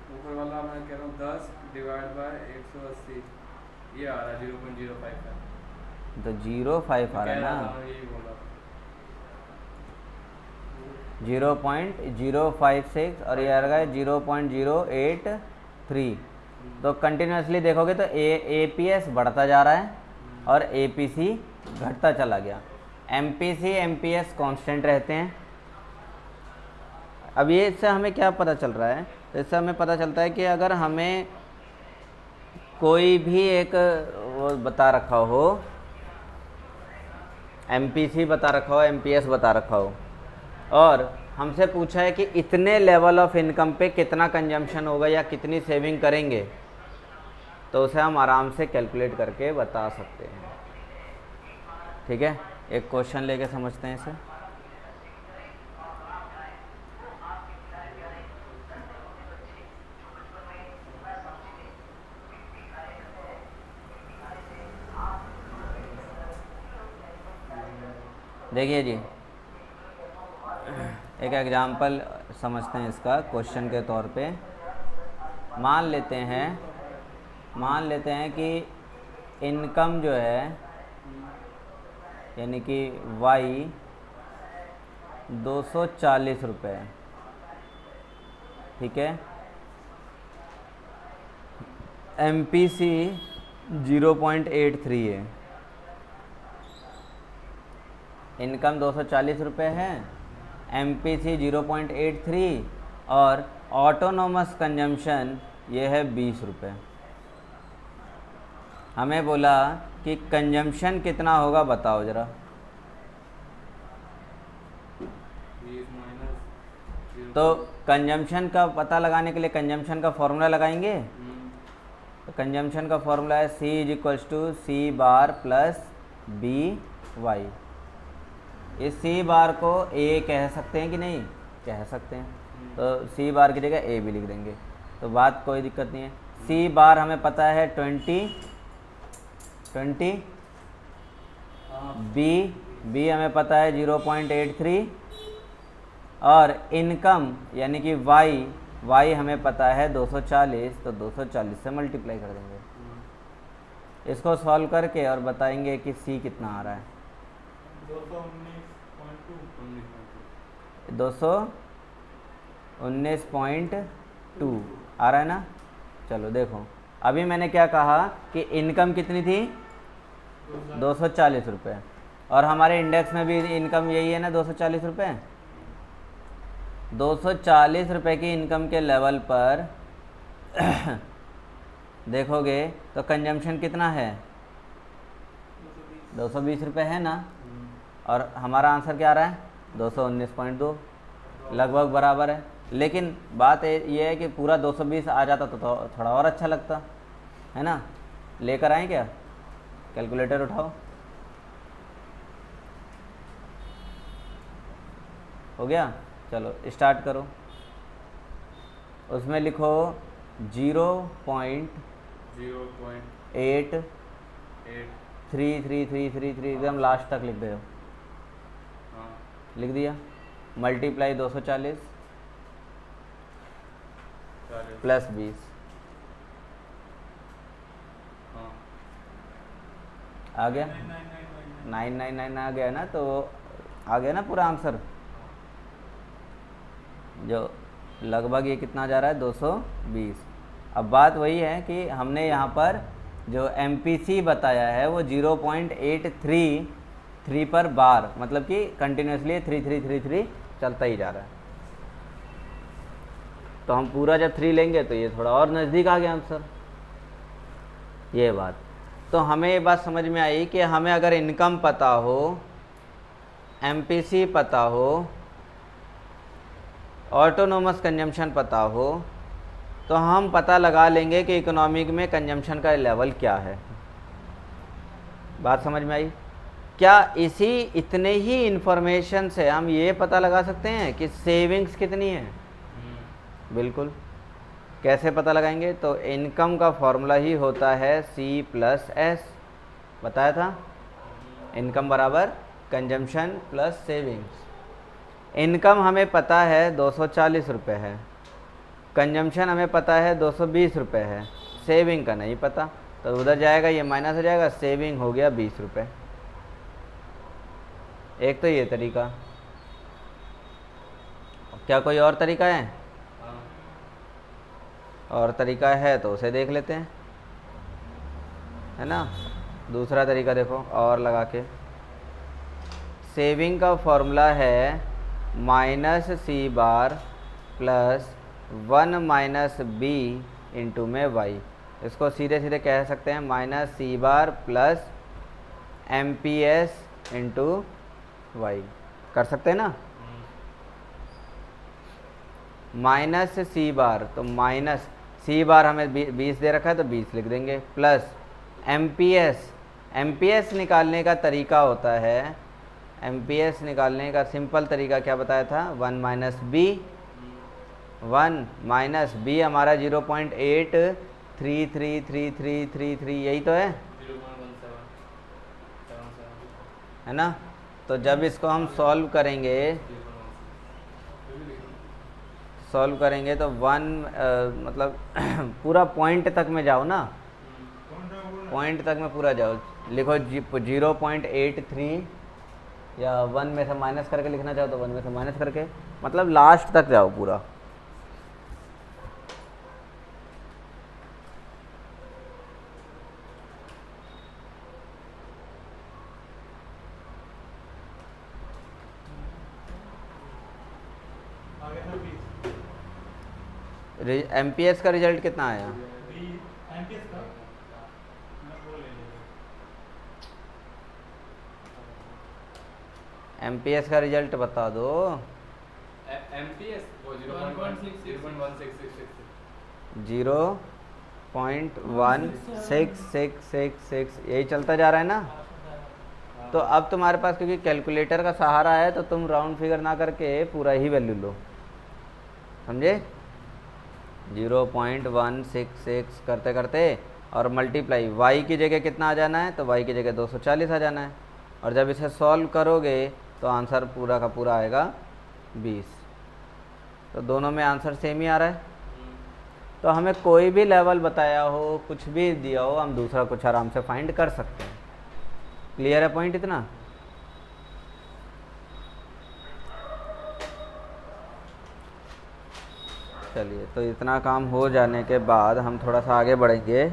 ऊपर वाला मैं कह रहा हूँ 10 डिवाइड बाय 180 ये आ रहा है 0.05 का। तो 0.5 आ रहा है ना, 0.056 और ये आ रहा है 0.083। तो कंटिन्यूसली देखोगे तो APS बढ़ता जा रहा है और APC घटता चला गया। MPC MPS कांस्टेंट रहते हैं। अब ये इससे हमें क्या पता चल रहा है? तो इससे हमें पता चलता है कि अगर हमें कोई भी एक वो बता रखा हो, MPC बता रखा हो, MPS बता रखा हो, और हमसे पूछा है कि इतने लेवल ऑफ इनकम पे कितना कंजम्पशन होगा या कितनी सेविंग करेंगे, तो उसे हम आराम से कैलकुलेट करके बता सकते हैं। ठीक है, एक क्वेश्चन लेके समझते हैं इसे। देखिए जी, एक एग्जांपल समझते हैं इसका क्वेश्चन के तौर पे। मान लेते हैं कि इनकम जो है यानी कि Y 240 रुपये, ठीक है। MPC 0.83 है। इनकम 240 रुपये है, MPC 0.83 और ऑटोनोमस कंजम्पशन ये है 20 रुपये। हमें बोला कि कंजम्पशन कितना होगा बताओ ज़रा। तो कंजम्पशन का पता लगाने के लिए कंजम्पशन का फॉर्मूला लगाएंगे। तो कंजम्पशन का फॉर्मूला है C = C bar plus BY। इस C बार को A कह सकते हैं कि नहीं? कह सकते हैं। तो C बार की जगह A भी लिख देंगे, तो बात कोई दिक्कत नहीं है। C बार हमें पता है 20, B हमें पता है 0.83 और इनकम यानी कि Y हमें पता है 240, तो 240 से मल्टीप्लाई कर देंगे। इसको सॉल्व करके और बताएंगे कि C कितना आ रहा है। 219.2 आ रहा है ना। चलो देखो, अभी मैंने क्या कहा कि इनकम कितनी थी? 240 रुपये, और हमारे इंडेक्स में भी इनकम यही है ना, 240 रुपये। 240 रुपये की इनकम के लेवल पर देखोगे तो कंजम्पशन कितना है? 220 रुपये है ना, और हमारा आंसर क्या आ रहा है? 219.2, लगभग बराबर है। लेकिन बात ये है कि पूरा 220 आ जाता तो थोड़ा और अच्छा लगता है ना। लेकर आएँ क्या? कैलकुलेटर उठाओ। हो गया? चलो स्टार्ट करो। उसमें लिखो 0.83333 एकदम लास्ट तक लिख दो। लिख दिया। मल्टीप्लाई 240 प्लस 20 आ गया। 999 आ गया ना, तो आ गया ना पूरा आंसर। जो लगभग ये कितना जा रहा है? 220। अब बात वही है कि हमने यहाँ पर जो MPC बताया है वो 0.833 पर बार, मतलब कि कंटिन्यूसली 3333 चलता ही जा रहा है। तो हम पूरा जब 3 लेंगे तो ये थोड़ा और नज़दीक आ गया आंसर। ये बात तो हमें ये बात समझ में आई कि हमें अगर इनकम पता हो, एमपीसी पता हो, ऑटोनोमस कंजम्पशन पता हो, तो हम पता लगा लेंगे कि इकोनॉमिक में कंजम्पशन का लेवल क्या है। बात समझ में आई? क्या इसी इतने ही इंफॉर्मेशन से हम ये पता लगा सकते हैं कि सेविंग्स कितनी है? बिल्कुल। कैसे पता लगाएंगे? तो इनकम का फॉर्मूला ही होता है C+S, बताया था, इनकम बराबर कंजम्पशन प्लस सेविंग्स। इनकम हमें पता है 240 रुपये है, कंजम्पशन हमें पता है 220 रुपये है, सेविंग का नहीं पता, तो उधर जाएगा, ये माइनस हो जाएगा, सेविंग हो गया 20 रुपये। एक तो ये तरीका, क्या कोई और तरीका है? और तरीका है तो उसे देख लेते हैं, है ना। दूसरा तरीका देखो और लगा के, सेविंग का फॉर्मूला है -C प्लस 1 - B इंटू में y। इसको सीधे सीधे कह सकते हैं -C plus MPS into y, कर सकते हैं ना। -C तो माइनस C हमें 20 दे रखा है तो 20 लिख देंगे, प्लस MPS निकालने का तरीका होता है, MPS निकालने का सिंपल तरीका क्या बताया था? 1 - B, 1 - B हमारा 0.833333, यही तो है, 0.1777 है ना। तो जब इसको हम सॉल्व करेंगे तो 1 मतलब पूरा पॉइंट तक में जाओ ना, पॉइंट तक में पूरा जाओ, लिखो 0.83, या 1 में से माइनस करके लिखना चाहो तो 1 में से माइनस करके, मतलब लास्ट तक जाओ पूरा। MPS का रिजल्ट कितना आया? MPS का रिजल्ट बता दो। MPS वो 0.16666, यही चलता जा रहा है ना। तो अब तुम्हारे पास क्योंकि कैलकुलेटर का सहारा है तो तुम राउंड फिगर ना करके पूरा ही वैल्यू लो, समझे। 0.166 करते करते और मल्टीप्लाई, y की जगह कितना आ जाना है? तो y की जगह 240 आ जाना है, और जब इसे सॉल्व करोगे तो आंसर पूरा का पूरा आएगा 20। तो दोनों में आंसर सेम ही आ रहा है। तो हमें कोई भी लेवल बताया हो, कुछ भी दिया हो, हम दूसरा कुछ आराम से फाइंड कर सकते हैं। क्लियर है पॉइंट इतना? चलिए, तो इतना काम हो जाने के बाद हम थोड़ा सा आगे बढ़ेंगे।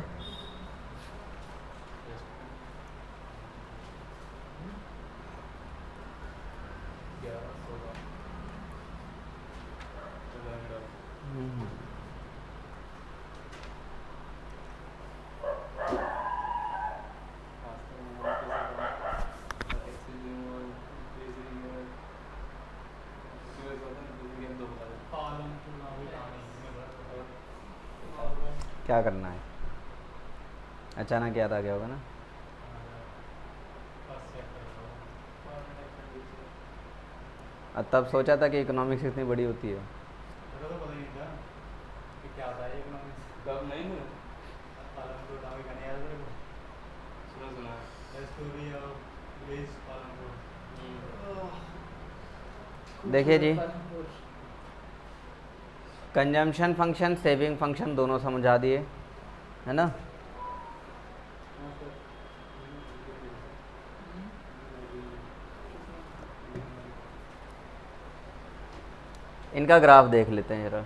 क्या करना है? अचानक याद आ गया होगा ना। अब तब सोचा था कि इकोनॉमिक्स इतनी बड़ी होती है। कब नहीं हुआ? देखिए जी, कंजम्पशन फंक्शन, सेविंग फंक्शन दोनों समझा दिए, है ना। इनका ग्राफ देख लेते हैं जरा।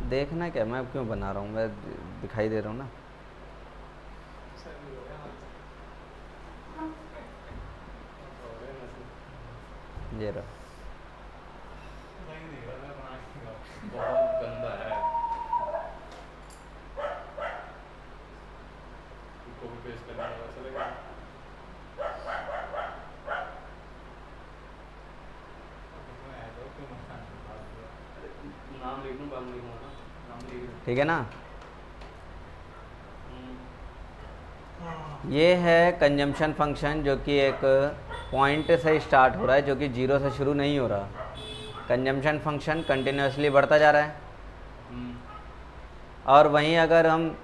देखना क्या, मैं क्यों बना रहा हूँ, मैं दिखाई दे रहा हूँ ना। ये रहा, पेस्ट करना होगा, चलेगा? नाम लिख लूँ, बाद में लिखूँगा ना, नाम लिख लूँ। ठीक है ना। ये है कंजम्पशन फंक्शन जो कि एक पॉइंट से स्टार्ट हो रहा है, जो कि जीरो से शुरू नहीं हो रहा। कंजम्पशन फंक्शन कंटिन्यूसली बढ़ता जा रहा है। और वहीं अगर हम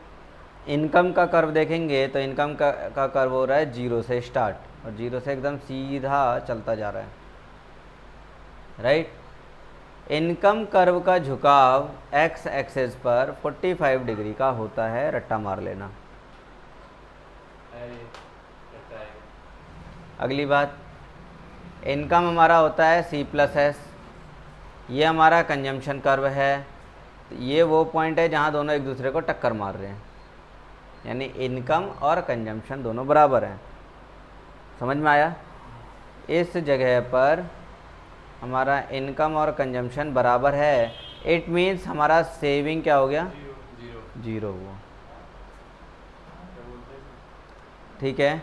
इनकम का कर्व देखेंगे तो इनकम का कर्व हो रहा है जीरो से स्टार्ट, और जीरो से एकदम सीधा चलता जा रहा है, राइट। इनकम कर्व का झुकाव एक्स एक्सिस पर 45 डिग्री का होता है, रट्टा मार लेना। अगली बात, इनकम हमारा होता है C+S, ये हमारा कंजम्पशन कर्व है। तो ये वो पॉइंट है जहाँ दोनों एक दूसरे को टक्कर मार रहे हैं, यानी इनकम और कंजम्पशन दोनों बराबर हैं। समझ में आया? इस जगह पर हमारा इनकम और कंजम्पशन बराबर है, इट मीन्स हमारा सेविंग क्या हो गया? जीरो हुआ। ठीक है।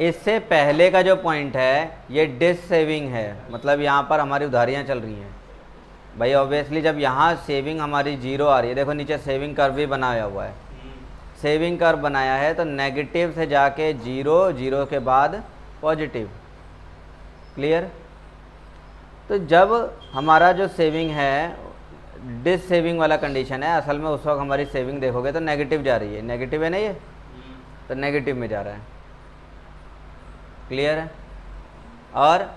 इससे पहले का जो पॉइंट है ये डिस सेविंग है, मतलब यहाँ पर हमारी उधारियाँ चल रही हैं भाई। ऑब्वियसली जब यहाँ सेविंग हमारी जीरो आ रही है, देखो नीचे सेविंग कर्व भी बनाया हुआ है, सेविंग कर्व बनाया है, तो नेगेटिव से जाके जीरो, जीरो के बाद पॉजिटिव। क्लियर? तो जब हमारा जो सेविंग है डिस सेविंग वाला कंडीशन है, असल में उस वक्त हमारी सेविंग देखोगे तो नेगेटिव जा रही है, नेगेटिव है ना ये, तो नेगेटिव में जा रहा है। क्लियर है? और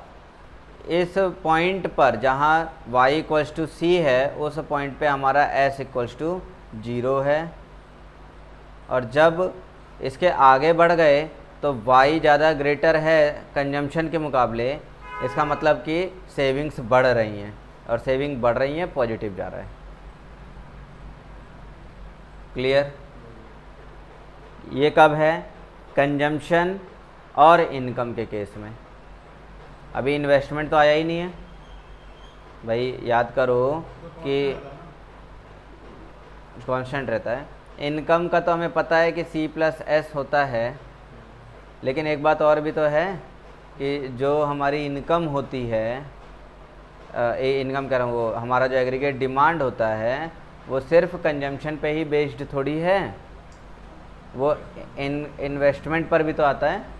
इस पॉइंट पर जहाँ y इक्वल्स टू सी है, उस पॉइंट पे हमारा s इक्वल्स टू 0 है। और जब इसके आगे बढ़ गए तो y ज़्यादा ग्रेटर है कंजम्पशन के मुकाबले, इसका मतलब कि सेविंग्स बढ़ रही हैं, और सेविंग बढ़ रही हैं, पॉजिटिव जा रहा है। क्लियर? ये कब है? कंजम्पशन और इनकम के केस में। अभी इन्वेस्टमेंट तो आया ही नहीं है भाई, याद करो कि कांस्टेंट रहता है। इनकम का तो हमें पता है कि C+S होता है, लेकिन एक बात और भी तो है कि जो हमारी इनकम होती है, इनकम कह रहा हूँ, वो हमारा जो एग्रीगेट डिमांड होता है वो सिर्फ कंजम्पशन पे ही बेस्ड थोड़ी है, वो इन्वेस्टमेंट पर भी तो आता है।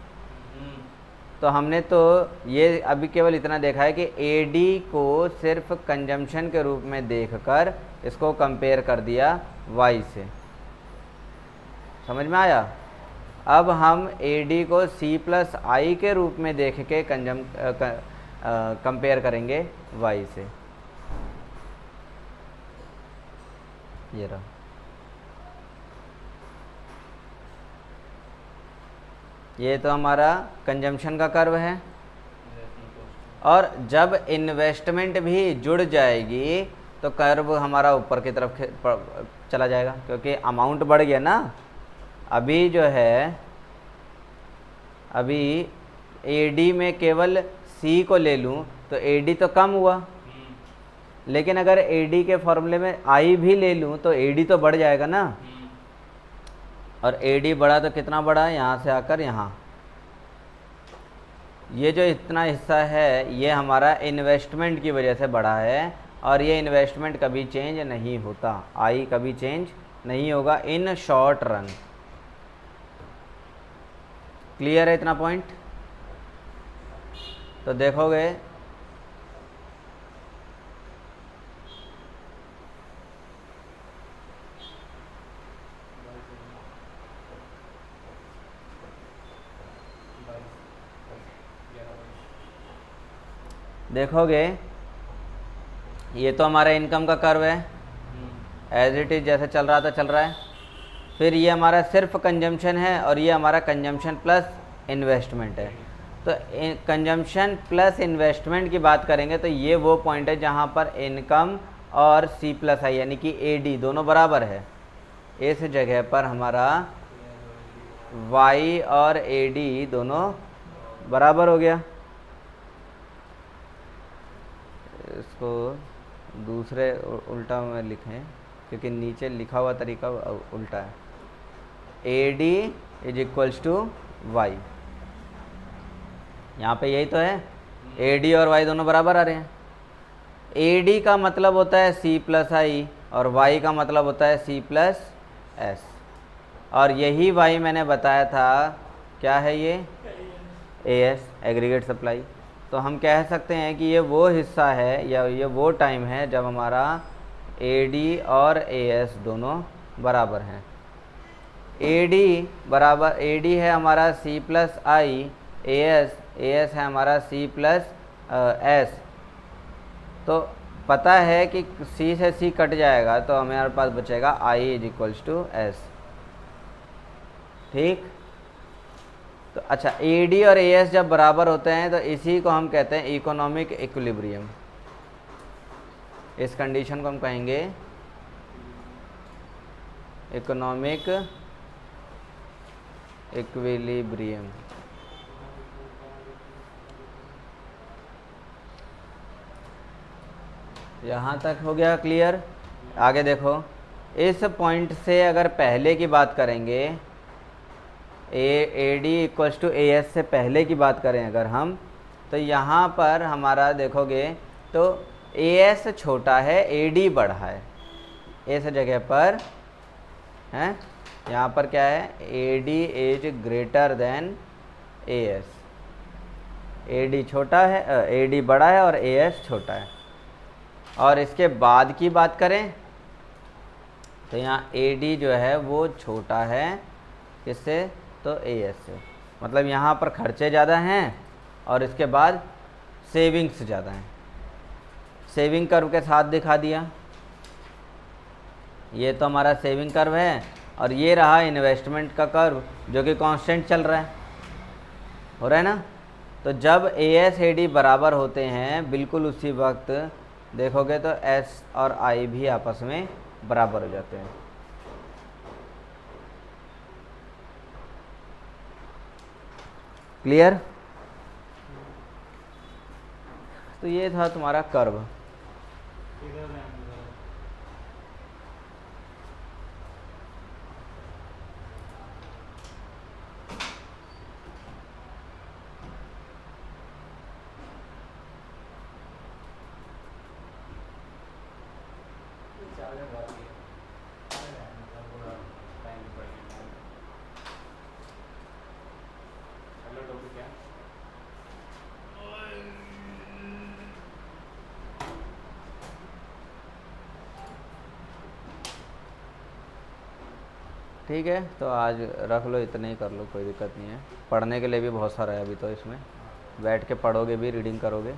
तो हमने तो ये अभी केवल इतना देखा है कि AD को सिर्फ कंजम्पशन के रूप में देखकर इसको कंपेयर कर दिया Y से। समझ में आया? अब हम AD को C+I के रूप में देख के कंपेयर करेंगे Y से। ये रहा। ये तो हमारा कंजम्पशन का कर्व है, और जब इन्वेस्टमेंट भी जुड़ जाएगी तो कर्व हमारा ऊपर की तरफ चला जाएगा, क्योंकि अमाउंट बढ़ गया ना। अभी जो है, अभी AD में केवल C को ले लूँ तो AD तो कम हुआ, लेकिन अगर AD के फॉर्मूले में I भी ले लूँ तो AD तो बढ़ जाएगा ना। और AD बढ़ा तो कितना बढ़ा? यहाँ से आकर यहाँ, ये जो इतना हिस्सा है ये हमारा इन्वेस्टमेंट की वजह से बढ़ा है, और ये इन्वेस्टमेंट कभी चेंज नहीं होता, I कभी चेंज नहीं होगा इन शॉर्ट रन। क्लियर है इतना पॉइंट? तो देखोगे देखोगे ये तो हमारा इनकम का कर्व है, एज इट इज़ जैसे चल रहा था चल रहा है। फिर ये हमारा सिर्फ कंजम्पशन है, और ये हमारा कंजम्पशन प्लस इन्वेस्टमेंट है। तो कंजम्पशन प्लस इन्वेस्टमेंट की बात करेंगे तो ये वो पॉइंट है जहाँ पर इनकम और C+I यानी कि AD दोनों बराबर है। इस जगह पर हमारा Y और AD दोनों बराबर हो गया। इसको दूसरे उल्टा में लिखें, क्योंकि नीचे लिखा हुआ तरीका उल्टा है। AD is equals to Y. यहाँ पे यही तो है, ए डी और वाई दोनों बराबर आ रहे हैं। ए डी का मतलब होता है सी प्लस आई और वाई का मतलब होता है सी प्लस एस, और यही वाई मैंने बताया था क्या है ये, ए एस एग्रीगेट सप्लाई। तो हम कह सकते हैं कि ये वो हिस्सा है या ये वो टाइम है जब हमारा ए डी और ए एस दोनों बराबर हैं। ए डी है हमारा सी प्लस आई, ए एस है हमारा सी प्लस एस। तो पता है कि सी से सी कट जाएगा तो हमारे पास बचेगा I is equals to S. ठीक, तो अच्छा ए डी और ए एस जब बराबर होते हैं तो इसी को हम कहते हैं इकोनॉमिक इक्विलिब्रियम। इस कंडीशन को हम कहेंगे इकोनॉमिक इक्विलिब्रियम। यहाँ तक हो गया क्लियर। आगे देखो, इस पॉइंट से अगर पहले की बात करेंगे, A D equals to A S से पहले की बात करें अगर हम, तो यहाँ पर हमारा देखोगे तो ए एस छोटा है, ए डी बड़ा है। इस जगह पर हैं, यहाँ पर क्या है, ए D is greater than A S. A D छोटा है, ए डी बड़ा है और ए एस छोटा है। और इसके बाद की बात करें तो यहाँ ए डी जो है वो छोटा है किससे, तो ए एस से। मतलब यहाँ पर खर्चे ज़्यादा हैं और इसके बाद सेविंग्स ज़्यादा हैं। सेविंग कर्व के साथ दिखा दिया, ये तो हमारा सेविंग कर्व है, और ये रहा इन्वेस्टमेंट का कर्व जो कि कांस्टेंट चल रहा है, हो रहा है ना। तो जब ए एस ए डी बराबर होते हैं बिल्कुल उसी वक्त देखोगे तो एस और आई भी आपस में बराबर हो जाते हैं। क्लियर। तो ये था तुम्हारा कर्व। ठीक है, तो आज रख लो, इतना ही कर लो, कोई दिक्कत नहीं है। पढ़ने के लिए भी बहुत सारा है अभी तो, इसमें बैठ के पढ़ोगे भी, रीडिंग करोगे।